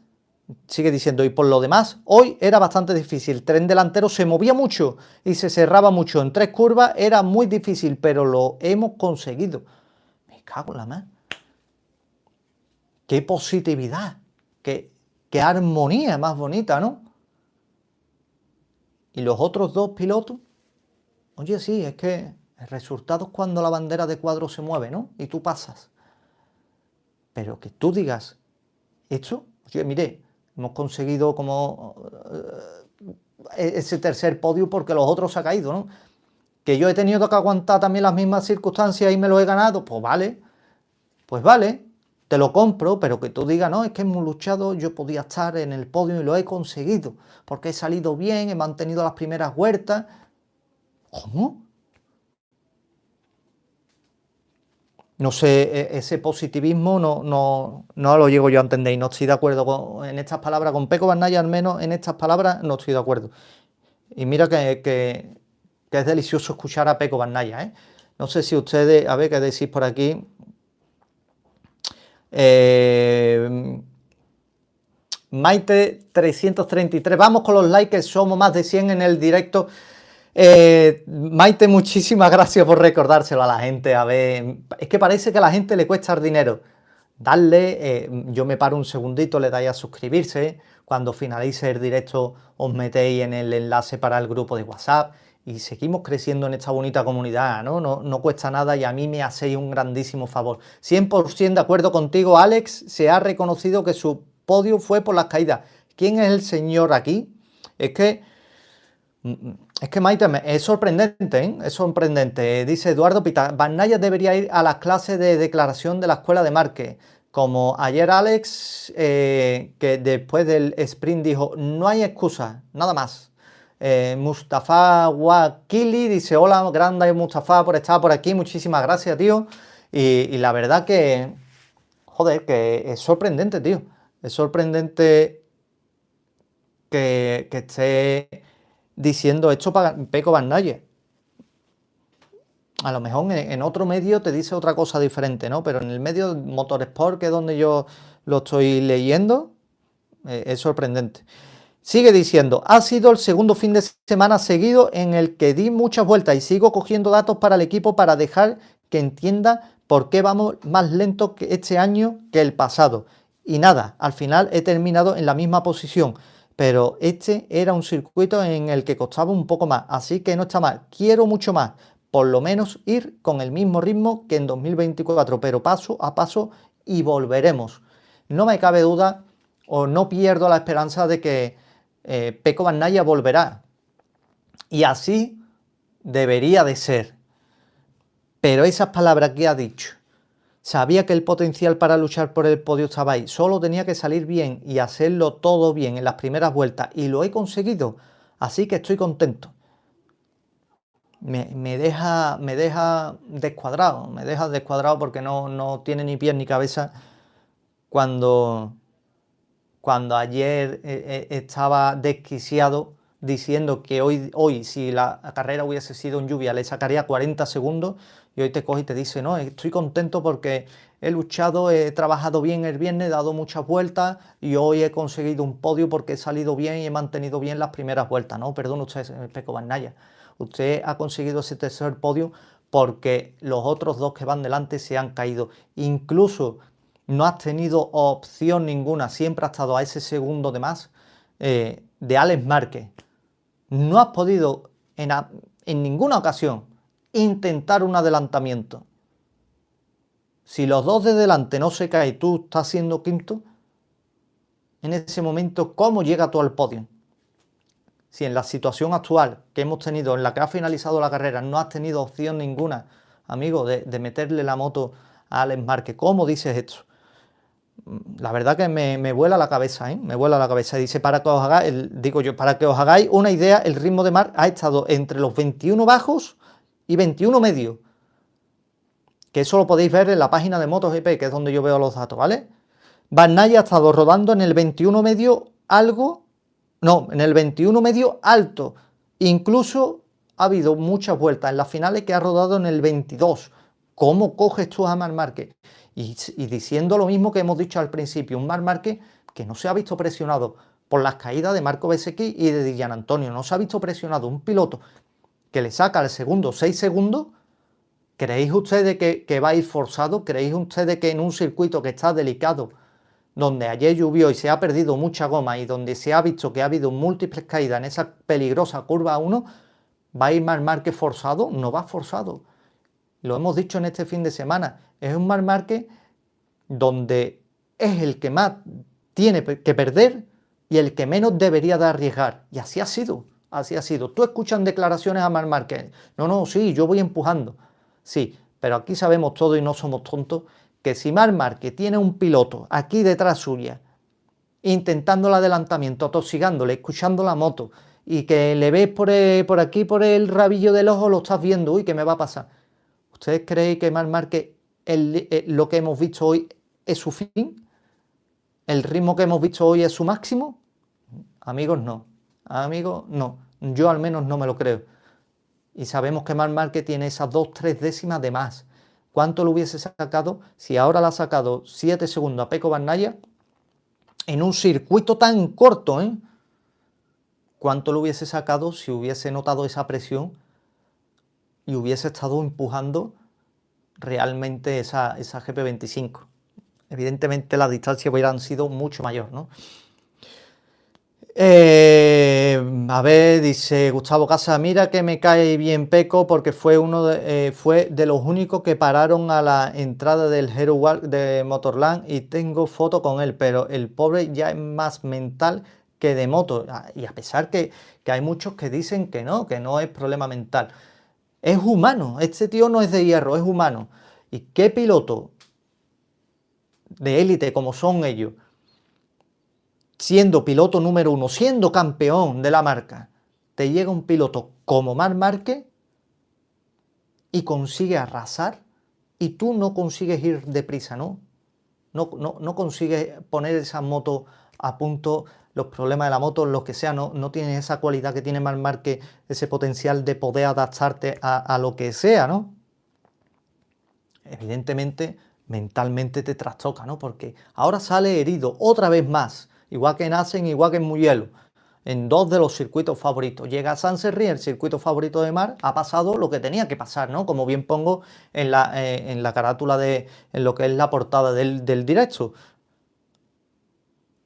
sigue diciendo, y por lo demás, hoy era bastante difícil. El tren delantero se movía mucho y se cerraba mucho. En 3 curvas era muy difícil, pero lo hemos conseguido. Me cago en la mano. Qué positividad. Qué armonía más bonita, ¿no? Y los otros dos pilotos, oye, sí, es que el resultado es cuando la bandera de cuadro se mueve, ¿no? Y tú pasas. Pero que tú digas esto, oye, mire, hemos conseguido como ese tercer podio porque los otros se han caído, ¿no? Que yo he tenido que aguantar también las mismas circunstancias y me lo he ganado, pues vale. Te lo compro, pero que tú digas, no, es que hemos luchado, yo podía estar en el podio y lo he conseguido, porque he salido bien, he mantenido las primeras vueltas. ¿Cómo? No sé, ese positivismo no lo llego yo a entender y no estoy de acuerdo en estas palabras, con Pecco Bagnaia al menos en estas palabras no estoy de acuerdo. Y mira que es delicioso escuchar a Pecco Bagnaia, ¿eh? No sé si ustedes, a ver qué decís por aquí. Maite 333, vamos con los likes, que somos más de 100 en el directo. Maite, muchísimas gracias por recordárselo a la gente. A ver, es que parece que a la gente le cuesta el dinero. Darle, yo me paro un segundito, le dais a suscribirse. Cuando finalice el directo os metéis en el enlace para el grupo de WhatsApp y seguimos creciendo en esta bonita comunidad, ¿no? No cuesta nada y a mí me hacéis un grandísimo favor. 100% de acuerdo contigo, Alex. Se ha reconocido que su podio fue por las caídas. ¿Quién es el señor aquí? Es que Maite, es sorprendente, ¿eh? Es sorprendente. Dice Eduardo Pita, Bagnaia debería ir a las clases de declaración de la escuela de Márquez. Como ayer Alex, que después del sprint dijo, no hay excusa, nada más. Mustafa Wakili dice, hola, grande Mustafa por estar por aquí, muchísimas gracias, tío. Y la verdad que, joder, que es sorprendente, tío. Es sorprendente que esté diciendo esto para Pecco Bagnaia. A lo mejor en otro medio te dice otra cosa diferente, ¿no? Pero en el medio Motorsport, que es donde yo lo estoy leyendo, es sorprendente. Sigue diciendo, ha sido el segundo fin de semana seguido en el que di muchas vueltas y sigo cogiendo datos para el equipo para dejar que entienda por qué vamos más lento que este año que el pasado. Y nada, al final he terminado en la misma posición, pero este era un circuito en el que costaba un poco más, así que no está mal. Quiero mucho más, por lo menos ir con el mismo ritmo que en 2024, pero paso a paso y volveremos. No me cabe duda o no pierdo la esperanza de que Pecco Bagnaia volverá. Y así debería de ser. Pero esas palabras que ha dicho, sabía que el potencial para luchar por el podio estaba ahí, solo tenía que salir bien y hacerlo todo bien en las primeras vueltas, y lo he conseguido, así que estoy contento. Me deja descuadrado porque no tiene ni pies ni cabeza cuando ayer estaba desquiciado diciendo que hoy si la carrera hubiese sido en lluvia le sacaría 40 segundos, y hoy te coge y te dice, no, estoy contento porque he luchado, he trabajado bien el viernes, he dado muchas vueltas y hoy he conseguido un podio porque he salido bien y he mantenido bien las primeras vueltas. No, perdón usted, Pecco Bagnaia, usted ha conseguido ese tercer podio porque los otros dos que van delante se han caído. Incluso no has tenido opción ninguna, siempre has estado a ese segundo de más de Alex Márquez. No has podido en ninguna ocasión intentar un adelantamiento. Si los dos de delante no se caen y tú estás siendo quinto, en ese momento, ¿cómo llega tú al podio? Si en la situación actual que hemos tenido, en la que ha finalizado la carrera, no has tenido opción ninguna, amigo, de meterle la moto a Alex Márquez, ¿cómo dices esto? La verdad que me vuela la cabeza, ¿eh? Me vuela la cabeza. Dice, para que os hagáis una idea, el ritmo de Marc ha estado entre los 21 bajos y 21 medios. Que eso lo podéis ver en la página de MotoGP, que es donde yo veo los datos, ¿vale? Bagnaia ha estado rodando en el 21 medio en el 21 medio alto. Incluso ha habido muchas vueltas en las finales que ha rodado en el 22. ¿Cómo coges tú a Marc Márquez? Y diciendo lo mismo que hemos dicho al principio, un Marc Márquez que no se ha visto presionado por las caídas de Marco Bezzecchi y de Di Giannantonio, no se ha visto presionado un piloto que le saca al segundo 6 segundos. ¿Creéis ustedes que va a ir forzado? ¿Creéis ustedes que en un circuito que está delicado, donde ayer llovió y se ha perdido mucha goma y donde se ha visto que ha habido múltiples caídas en esa peligrosa curva 1, va a ir Marc Márquez forzado? No va forzado. Lo hemos dicho en este fin de semana, es un Marc Márquez donde es el que más tiene que perder y el que menos debería de arriesgar. Y así ha sido, así ha sido. Tú escuchas declaraciones a Marc Márquez, no, sí, yo voy empujando. Sí, pero aquí sabemos todo y no somos tontos, que si Marc Márquez tiene un piloto aquí detrás suya, intentando el adelantamiento, atosigándole, escuchando la moto, y que le ves por aquí, por el rabillo del ojo, lo estás viendo, uy, ¿qué me va a pasar? ¿Ustedes creen que Marc Márquez, lo que hemos visto hoy, es su fin? ¿El ritmo que hemos visto hoy es su máximo? Amigos, no. Amigos, no. Yo al menos no me lo creo. Y sabemos que Marc Márquez tiene esas 2-3 décimas de más. ¿Cuánto lo hubiese sacado si ahora le ha sacado 7 segundos a Pecco Bagnaia en un circuito tan corto, ¿eh? ¿Cuánto lo hubiese sacado si hubiese notado esa presión y hubiese estado empujando realmente esa GP25? Evidentemente las distancias hubieran sido mucho mayor, ¿no? A ver, dice Gustavo Casa, mira que me cae bien Pecco porque fue de los únicos que pararon a la entrada del Hero Walk de Motorland y tengo foto con él, pero el pobre ya es más mental que de moto. Y a pesar que hay muchos que dicen que no es problema mental. Es humano, este tío no es de hierro, es humano. ¿Y qué piloto de élite como son ellos, siendo piloto número 1, siendo campeón de la marca, te llega un piloto como Marc Márquez y consigue arrasar y tú no consigues ir deprisa, ¿no? No consigues poner esa moto a punto, los problemas de la moto, lo que sea, no tienes esa cualidad que tiene Marc Márquez, ese potencial de poder adaptarte a lo que sea, ¿no? evidentemente mentalmente te trastoca, ¿no? Porque ahora sale herido otra vez más, igual que en Assen, igual que en Mugello, en dos de los circuitos favoritos. Llega a Saint-Serri, el circuito favorito de Marc, ha pasado lo que tenía que pasar, ¿no? Como bien pongo en la carátula en lo que es la portada del directo.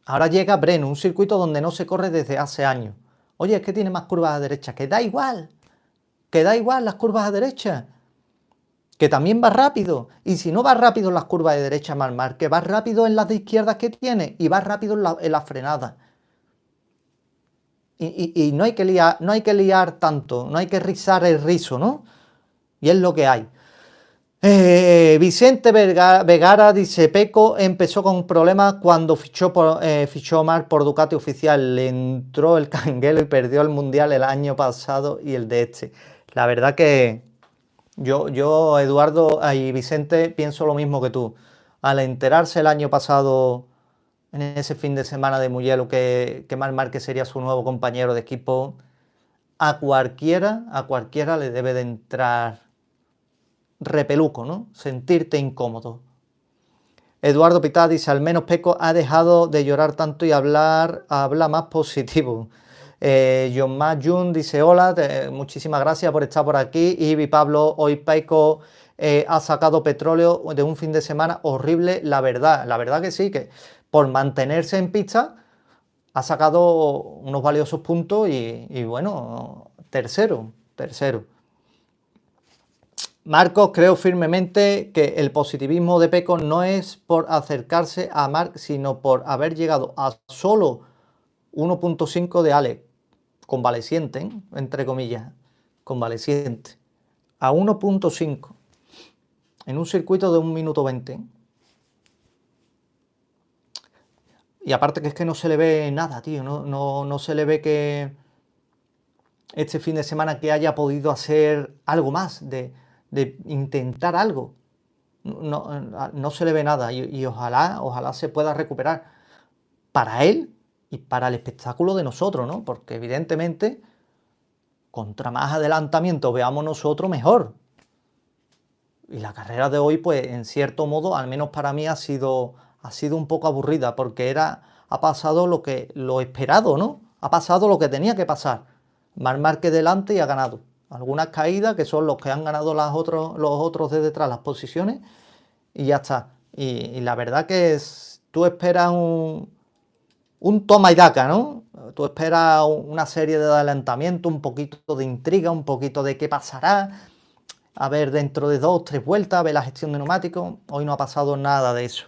Ahora llega Breno, un circuito donde no se corre desde hace años. Oye, es que tiene más curvas a derecha, que da igual las curvas a derecha, que también va rápido. Y si no va rápido en las curvas de derecha, Marc, que va rápido en las de izquierdas que tiene y va rápido en la frenada. Y no hay que liar tanto, no hay que rizar el rizo, ¿no? Y es lo que hay. Vicente Vegara dice: Peco empezó con problemas cuando fichó Marc por Ducati oficial. Le entró el canguelo y perdió el mundial el año pasado y el de este. La verdad que yo, Eduardo y Vicente, pienso lo mismo que tú. Al enterarse el año pasado, en ese fin de semana de Mugello, que Marc Márquez sería su nuevo compañero de equipo, a cualquiera le debe de entrar repeluco, ¿no? Sentirte incómodo. Eduardo Pitá dice: al menos Peco ha dejado de llorar tanto y habla más positivo. John Ma Jun dice: hola, muchísimas gracias por estar por aquí. Y Pablo, hoy Peco ha sacado petróleo de un fin de semana horrible, la verdad que sí, que por mantenerse en pista ha sacado unos valiosos puntos y bueno, tercero. Marcos, creo firmemente que el positivismo de Peco no es por acercarse a Marc, sino por haber llegado a solo 1.5 de Alex, convaleciente, ¿eh? Entre comillas, convaleciente, a 1.5 en un circuito de 1 minuto 20. Y aparte que es que no se le ve nada, tío, no se le ve que este fin de semana que haya podido hacer algo más, de intentar algo. No se le ve nada y ojalá se pueda recuperar para él y para el espectáculo de nosotros, ¿no? Porque evidentemente, contra más adelantamiento veamos nosotros, mejor. Y la carrera de hoy, pues en cierto modo, al menos para mí, ha sido un poco aburrida, porque ha pasado lo esperado, ¿no? Ha pasado lo que tenía que pasar. Marc Márquez delante y ha ganado. Algunas caídas, que son los que han ganado los otros de detrás, las posiciones, y ya está. Y la verdad que tú esperas un toma y daca, ¿no? Tú esperas una serie de adelantamientos, un poquito de intriga, un poquito de qué pasará, a ver dentro de 2 o 3 vueltas, a ver la gestión de neumáticos. Hoy no ha pasado nada de eso.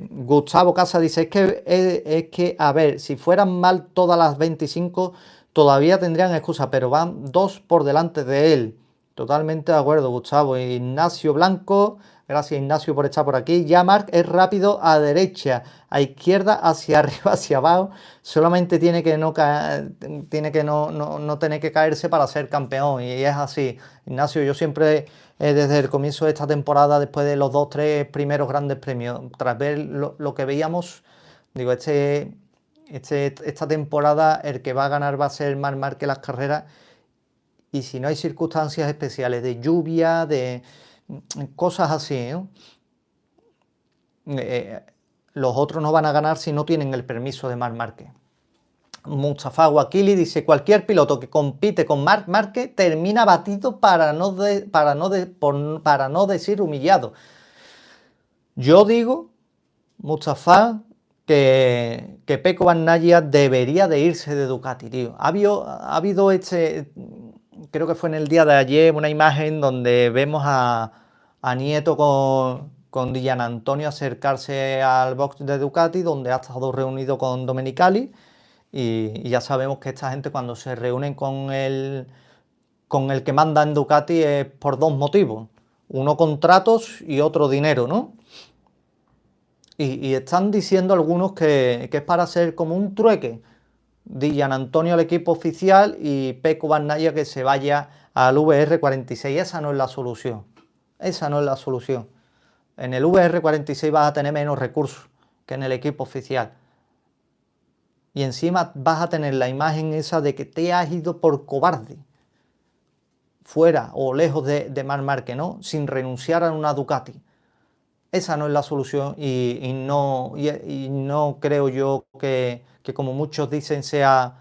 Gustavo Casa dice: es que, a ver, si fueran mal todas las 25, todavía tendrían excusa, pero van 2 por delante de él. Totalmente de acuerdo, Gustavo. Ignacio Blanco, gracias Ignacio por estar por aquí. Ya Marc es rápido a derecha, a izquierda, hacia arriba, hacia abajo. Solamente tiene que no tener que caerse para ser campeón. Y es así. Ignacio, yo siempre, desde el comienzo de esta temporada, después de los 2 o 3 primeros grandes premios, tras ver lo que veíamos, digo, esta temporada el que va a ganar va a ser Marc Márquez las carreras. Y si no hay circunstancias especiales de lluvia, de cosas así, ¿no? Los otros no van a ganar si no tienen el permiso de Marc Márquez. Mustafa Wakili dice: cualquier piloto que compite con Marc Márquez termina batido para no decir humillado. Yo digo, Mustafa, que Pecco Bagnaia debería de irse de Ducati, tío. Ha habido creo que fue en el día de ayer, una imagen donde vemos a Nieto con Di Giannantonio acercarse al box de Ducati, donde ha estado reunido con Domenicali, y ya sabemos que esta gente, cuando se reúnen con el que manda en Ducati, es por 2 motivos: uno, contratos, y otro, dinero, ¿no? Y están diciendo algunos que es para hacer como un trueque. Di Giannantonio al equipo oficial y Pecco Bagnaia que se vaya al VR46. Esa no es la solución. Esa no es la solución. En el VR46 vas a tener menos recursos que en el equipo oficial. Y encima vas a tener la imagen esa de que te has ido por cobarde. fuera o lejos de Marc Márquez, ¿no? Sin renunciar a una Ducati. Esa no es la solución y no creo yo que como muchos dicen sea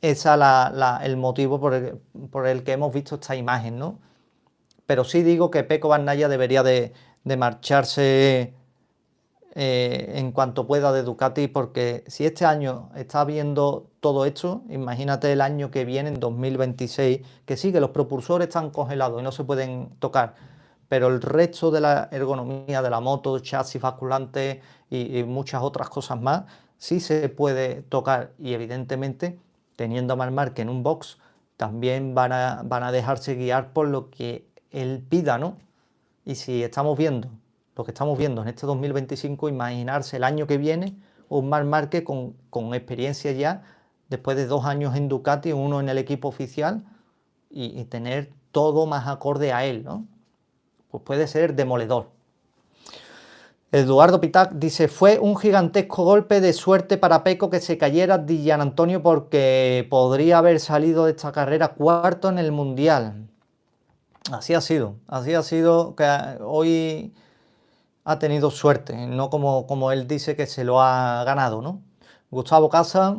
esa el motivo por el que hemos visto esta imagen, ¿no? Pero sí digo que Pecco Bagnaia debería de marcharse en cuanto pueda de Ducati, porque si este año está viendo todo esto, imagínate el año que viene, en 2026, que sí, que los propulsores están congelados y no se pueden tocar, pero el resto de la ergonomía de la moto, chasis basculante y muchas otras cosas más, sí se puede tocar y evidentemente, teniendo a Marc Márquez en un box, también van a dejarse guiar por lo que él pida, ¿no? Y si estamos viendo lo que estamos viendo en este 2025, imaginarse el año que viene un Marc Márquez con experiencia ya, después de 2 años en Ducati, uno en el equipo oficial, y tener todo más acorde a él, ¿no? Pues puede ser demoledor. Eduardo Pitac dice, fue un gigantesco golpe de suerte para Pecco que se cayera Di Giannantonio porque podría haber salido de esta carrera cuarto en el Mundial. Así ha sido que hoy ha tenido suerte, no como él dice que se lo ha ganado, ¿no? Gustavo Casa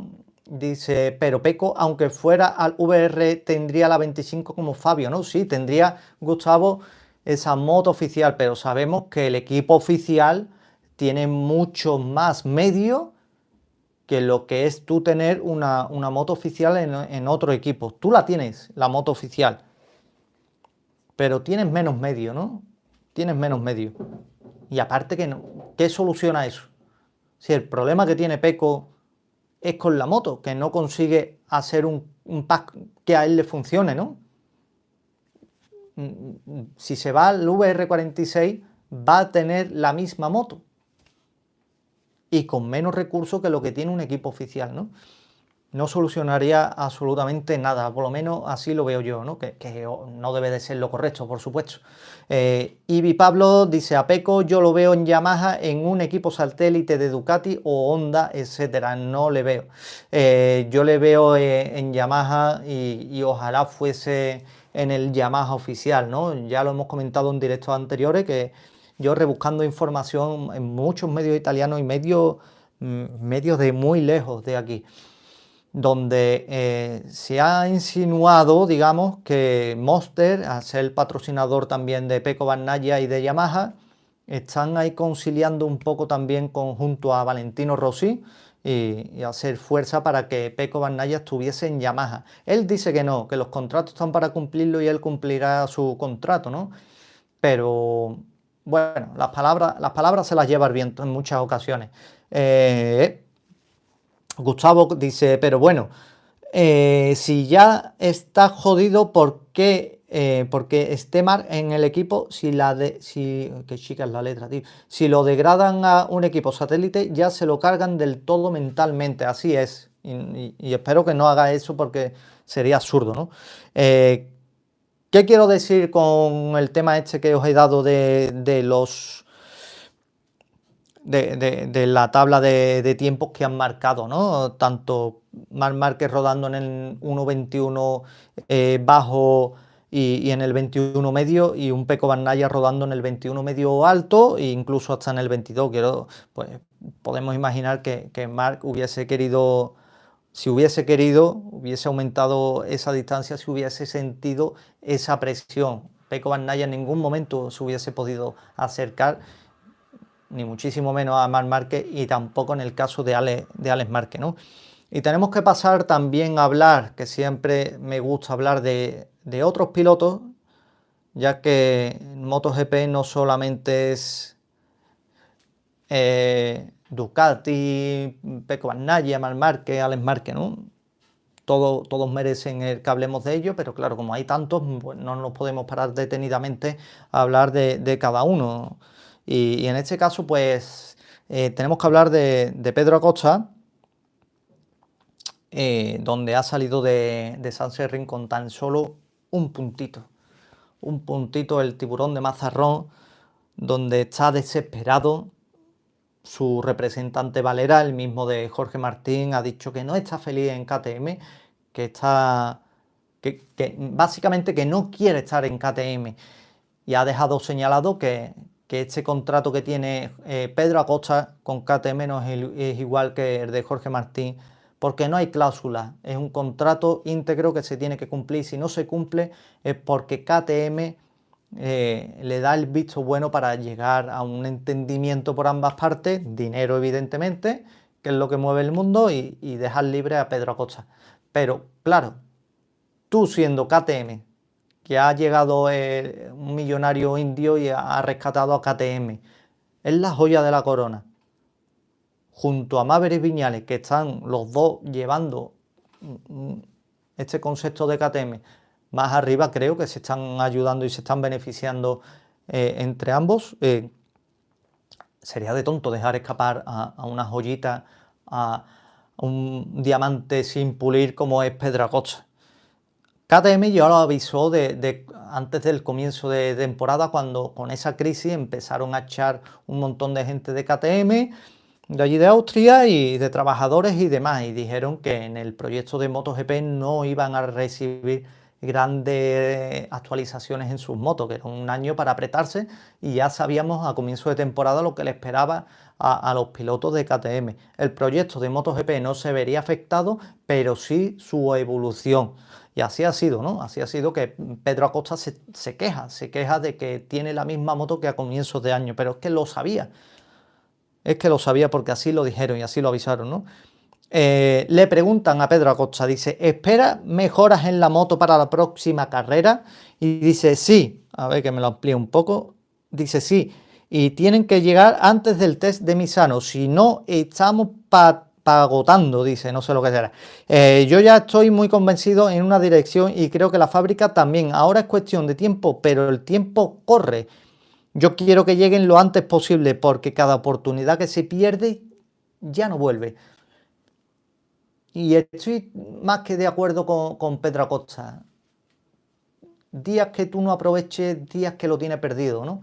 dice, pero Pecco, aunque fuera al VR, tendría la 25 como Fabio, ¿no? Sí, tendría, Gustavo, esa moto oficial, pero sabemos que el equipo oficial tiene mucho más medios que lo que es tú tener una moto oficial en otro equipo. Tú la tienes, la moto oficial, pero tienes menos medios, ¿no? Tienes menos medios. Y aparte que no, ¿qué soluciona eso? Si el problema que tiene Pecco es con la moto, que no consigue hacer un pack que a él le funcione, ¿no? Si se va al VR46 va a tener la misma moto y con menos recursos que lo que tiene un equipo oficial, ¿no? No solucionaría absolutamente nada, por lo menos así lo veo yo, ¿no? Que no debe de ser lo correcto, por supuesto. Ibi Pablo dice, a Pecco yo lo veo en Yamaha, en un equipo satélite de Ducati o Honda, etcétera, no le veo. Yo le veo en Yamaha y ojalá fuese en el Yamaha oficial, ¿no? Ya lo hemos comentado en directos anteriores, que yo rebuscando información en muchos medios italianos y medios de muy lejos de aquí, donde se ha insinuado, digamos, que Monster, al ser el patrocinador también de Pecco Bagnaia y de Yamaha, están ahí conciliando un poco también junto a Valentino Rossi y hacer fuerza para que Pecco Bagnaia estuviese en Yamaha. Él dice que no, que los contratos están para cumplirlo y él cumplirá su contrato, ¿no? Pero bueno, las palabras se las lleva el viento en muchas ocasiones. Gustavo dice, pero bueno, si ya está jodido, ¿por qué? Porque esté Marc en el equipo, qué chica es la letra, tío. Si lo degradan a un equipo satélite, ya se lo cargan del todo mentalmente, así es. Y espero que no haga eso porque sería absurdo, ¿no? ¿Qué quiero decir con el tema este que os he dado de los de la tabla de tiempos que han marcado, ¿no? Tanto Marc Márquez rodando en el 1.21 bajo y en el 21 medio, y un Pecco Bagnaia rodando en el 21 medio alto e incluso hasta en el 22. Pues podemos imaginar que Marc hubiese querido, si hubiese querido, hubiese aumentado esa distancia, si hubiese sentido esa presión. Pecco Bagnaia en ningún momento se hubiese podido acercar, ni muchísimo menos a Marc Márquez, y tampoco en el caso de Alex Márquez, ¿no? Y tenemos que pasar también a hablar, que siempre me gusta hablar de otros pilotos, ya que en MotoGP no solamente es Ducati, Pecco Bagnaia, Marc Márquez, Alex Márquez, ¿no? Todos merecen que hablemos de ellos, pero claro, como hay tantos, pues no nos podemos parar detenidamente a hablar de cada uno. Y en este caso, pues tenemos que hablar de Pedro Acosta, donde ha salido de Sachsenring con tan solo un puntito el tiburón de Mazarrón, donde está desesperado. Su representante Valera, el mismo de Jorge Martín, ha dicho que no está feliz en KTM, que está que básicamente que no quiere estar en KTM, y ha dejado señalado que este contrato que tiene Pedro Acosta con KTM no es igual que el de Jorge Martín, porque no hay cláusula, es un contrato íntegro que se tiene que cumplir. Si no se cumple es porque KTM le da el visto bueno para llegar a un entendimiento por ambas partes, dinero evidentemente, que es lo que mueve el mundo, y dejar libre a Pedro Acosta. Pero claro, tú siendo KTM, que ha llegado un millonario indio y ha rescatado a KTM, es la joya de la corona, junto a Maverick Viñales, que están los dos llevando este concepto de KTM más arriba, creo que se están ayudando y se están beneficiando entre ambos. Sería de tonto dejar escapar a una joyita, a un diamante sin pulir como es Pedro Acosta. KTM ya lo avisó antes del comienzo de temporada, cuando con esa crisis empezaron a echar un montón de gente de KTM, de allí de Austria, y de trabajadores y demás, y dijeron que en el proyecto de MotoGP no iban a recibir grandes actualizaciones en sus motos, que era un año para apretarse, y ya sabíamos a comienzo de temporada lo que le esperaba a los pilotos de KTM. El proyecto de MotoGP no se vería afectado, pero sí su evolución. Y así ha sido, ¿no? Así ha sido que Pedro Acosta se queja de que tiene la misma moto que a comienzos de año, pero es que lo sabía. Es que lo sabía porque así lo dijeron y así lo avisaron, ¿no? Le preguntan a Pedro Acosta, dice, ¿espera mejoras en la moto para la próxima carrera? Y dice, sí. A ver que me lo amplíe un poco. Dice, sí. Y tienen que llegar antes del test de Misano, si no estamos agotando, dice, no sé lo que será. Yo ya estoy muy convencido en una dirección y creo que la fábrica también. Ahora es cuestión de tiempo, pero el tiempo corre. Yo quiero que lleguen lo antes posible, porque cada oportunidad que se pierde ya no vuelve. Y estoy más que de acuerdo con Pedro Acosta. Días que tú no aproveches, días que lo tienes perdido, ¿no?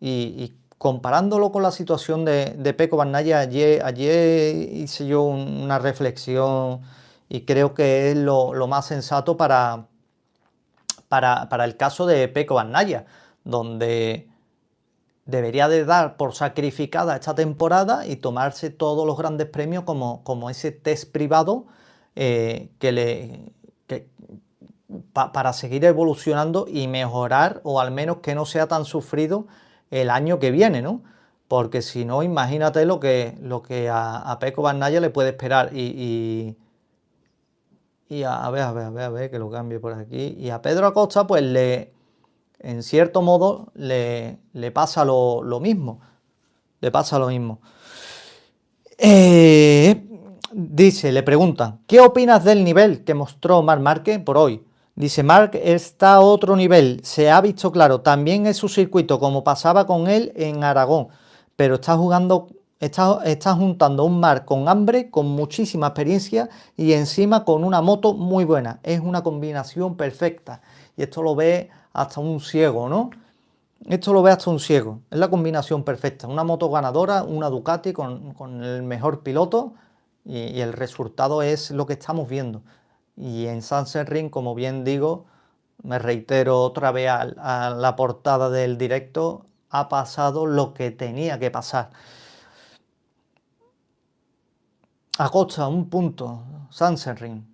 Y comparándolo con la situación de Pecco Bagnaia, ayer hice yo una reflexión y creo que es lo más sensato para el caso de Pecco Bagnaia, donde debería de dar por sacrificada esta temporada y tomarse todos los grandes premios como ese test privado para seguir evolucionando y mejorar, o al menos que no sea tan sufrido el año que viene, ¿no? Porque si no, imagínate lo que a Pecco Bagnaia le puede esperar. A ver, que lo cambie por aquí. Y a Pedro Acosta, pues en cierto modo, le pasa lo mismo. Le pasa lo mismo. Dice, le preguntan, ¿qué opinas del nivel que mostró Marc Márquez por hoy? Dice, Marc está a otro nivel, se ha visto claro, también es su circuito, como pasaba con él en Aragón, pero está juntando un Marc con hambre, con muchísima experiencia y encima con una moto muy buena. Es una combinación perfecta. Y esto lo ve hasta un ciego, ¿no? Esto lo ve hasta un ciego. Es la combinación perfecta. Una moto ganadora, una Ducati con el mejor piloto, y el resultado es lo que estamos viendo. Y en Sachsenring, como bien digo, me reitero otra vez a la portada del directo, ha pasado lo que tenía que pasar. Acosta, un punto. Sachsenring.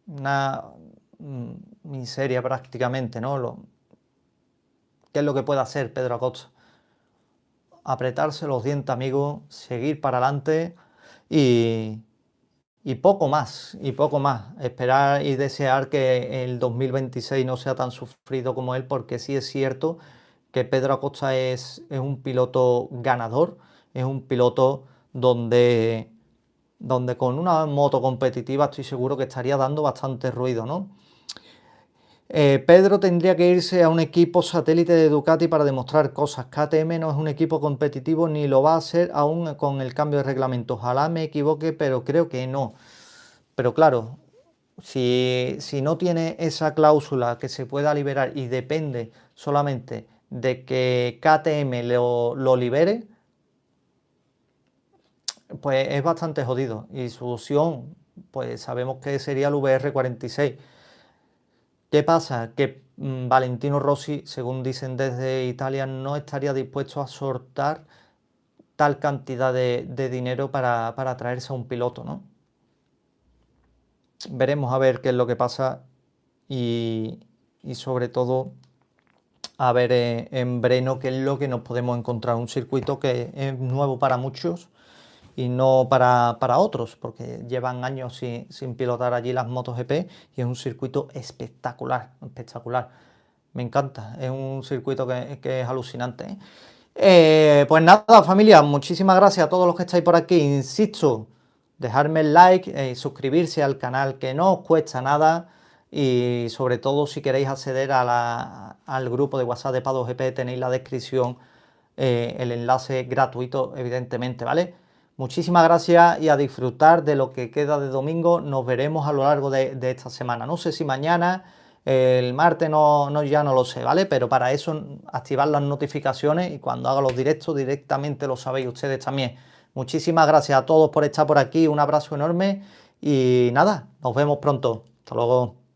Una miseria prácticamente, ¿no? ¿Qué es lo que puede hacer Pedro Acosta? Apretarse los dientes, amigos, seguir para adelante y poco más, Esperar y desear que el 2026 no sea tan sufrido como él, porque sí es cierto que Pedro Acosta es un piloto ganador, es un piloto donde con una moto competitiva estoy seguro que estaría dando bastante ruido, ¿no? Pedro tendría que irse a un equipo satélite de Ducati para demostrar cosas. KTM no es un equipo competitivo ni lo va a ser aún con el cambio de reglamento. Ojalá me equivoque, pero creo que no. Pero claro, si no tiene esa cláusula que se pueda liberar y depende solamente de que KTM lo libere, pues es bastante jodido. Y su opción, pues sabemos que sería el VR46. ¿Qué pasa? Que Valentino Rossi, según dicen desde Italia, no estaría dispuesto a soltar tal cantidad de dinero para traerse a un piloto, ¿no? Veremos a ver qué es lo que pasa y sobre todo a ver en Breno qué es lo que nos podemos encontrar. Un circuito que es nuevo para muchos y no para otros, porque llevan años sin pilotar allí las MotoGP y es un circuito espectacular, espectacular. Me encanta, es un circuito que es alucinante, ¿eh? Pues nada, familia, muchísimas gracias a todos los que estáis por aquí. Insisto, dejarme el like y suscribirse al canal, que no os cuesta nada. Y sobre todo, si queréis acceder al grupo de WhatsApp de Paddock GP, tenéis la descripción, el enlace gratuito, evidentemente, ¿vale? Muchísimas gracias y a disfrutar de lo que queda de domingo. Nos veremos a lo largo de esta semana. No sé si mañana, el martes, ya no lo sé, ¿vale? Pero para eso activar las notificaciones y cuando haga los directos directamente lo sabéis ustedes también. Muchísimas gracias a todos por estar por aquí. Un abrazo enorme y nada, nos vemos pronto. Hasta luego.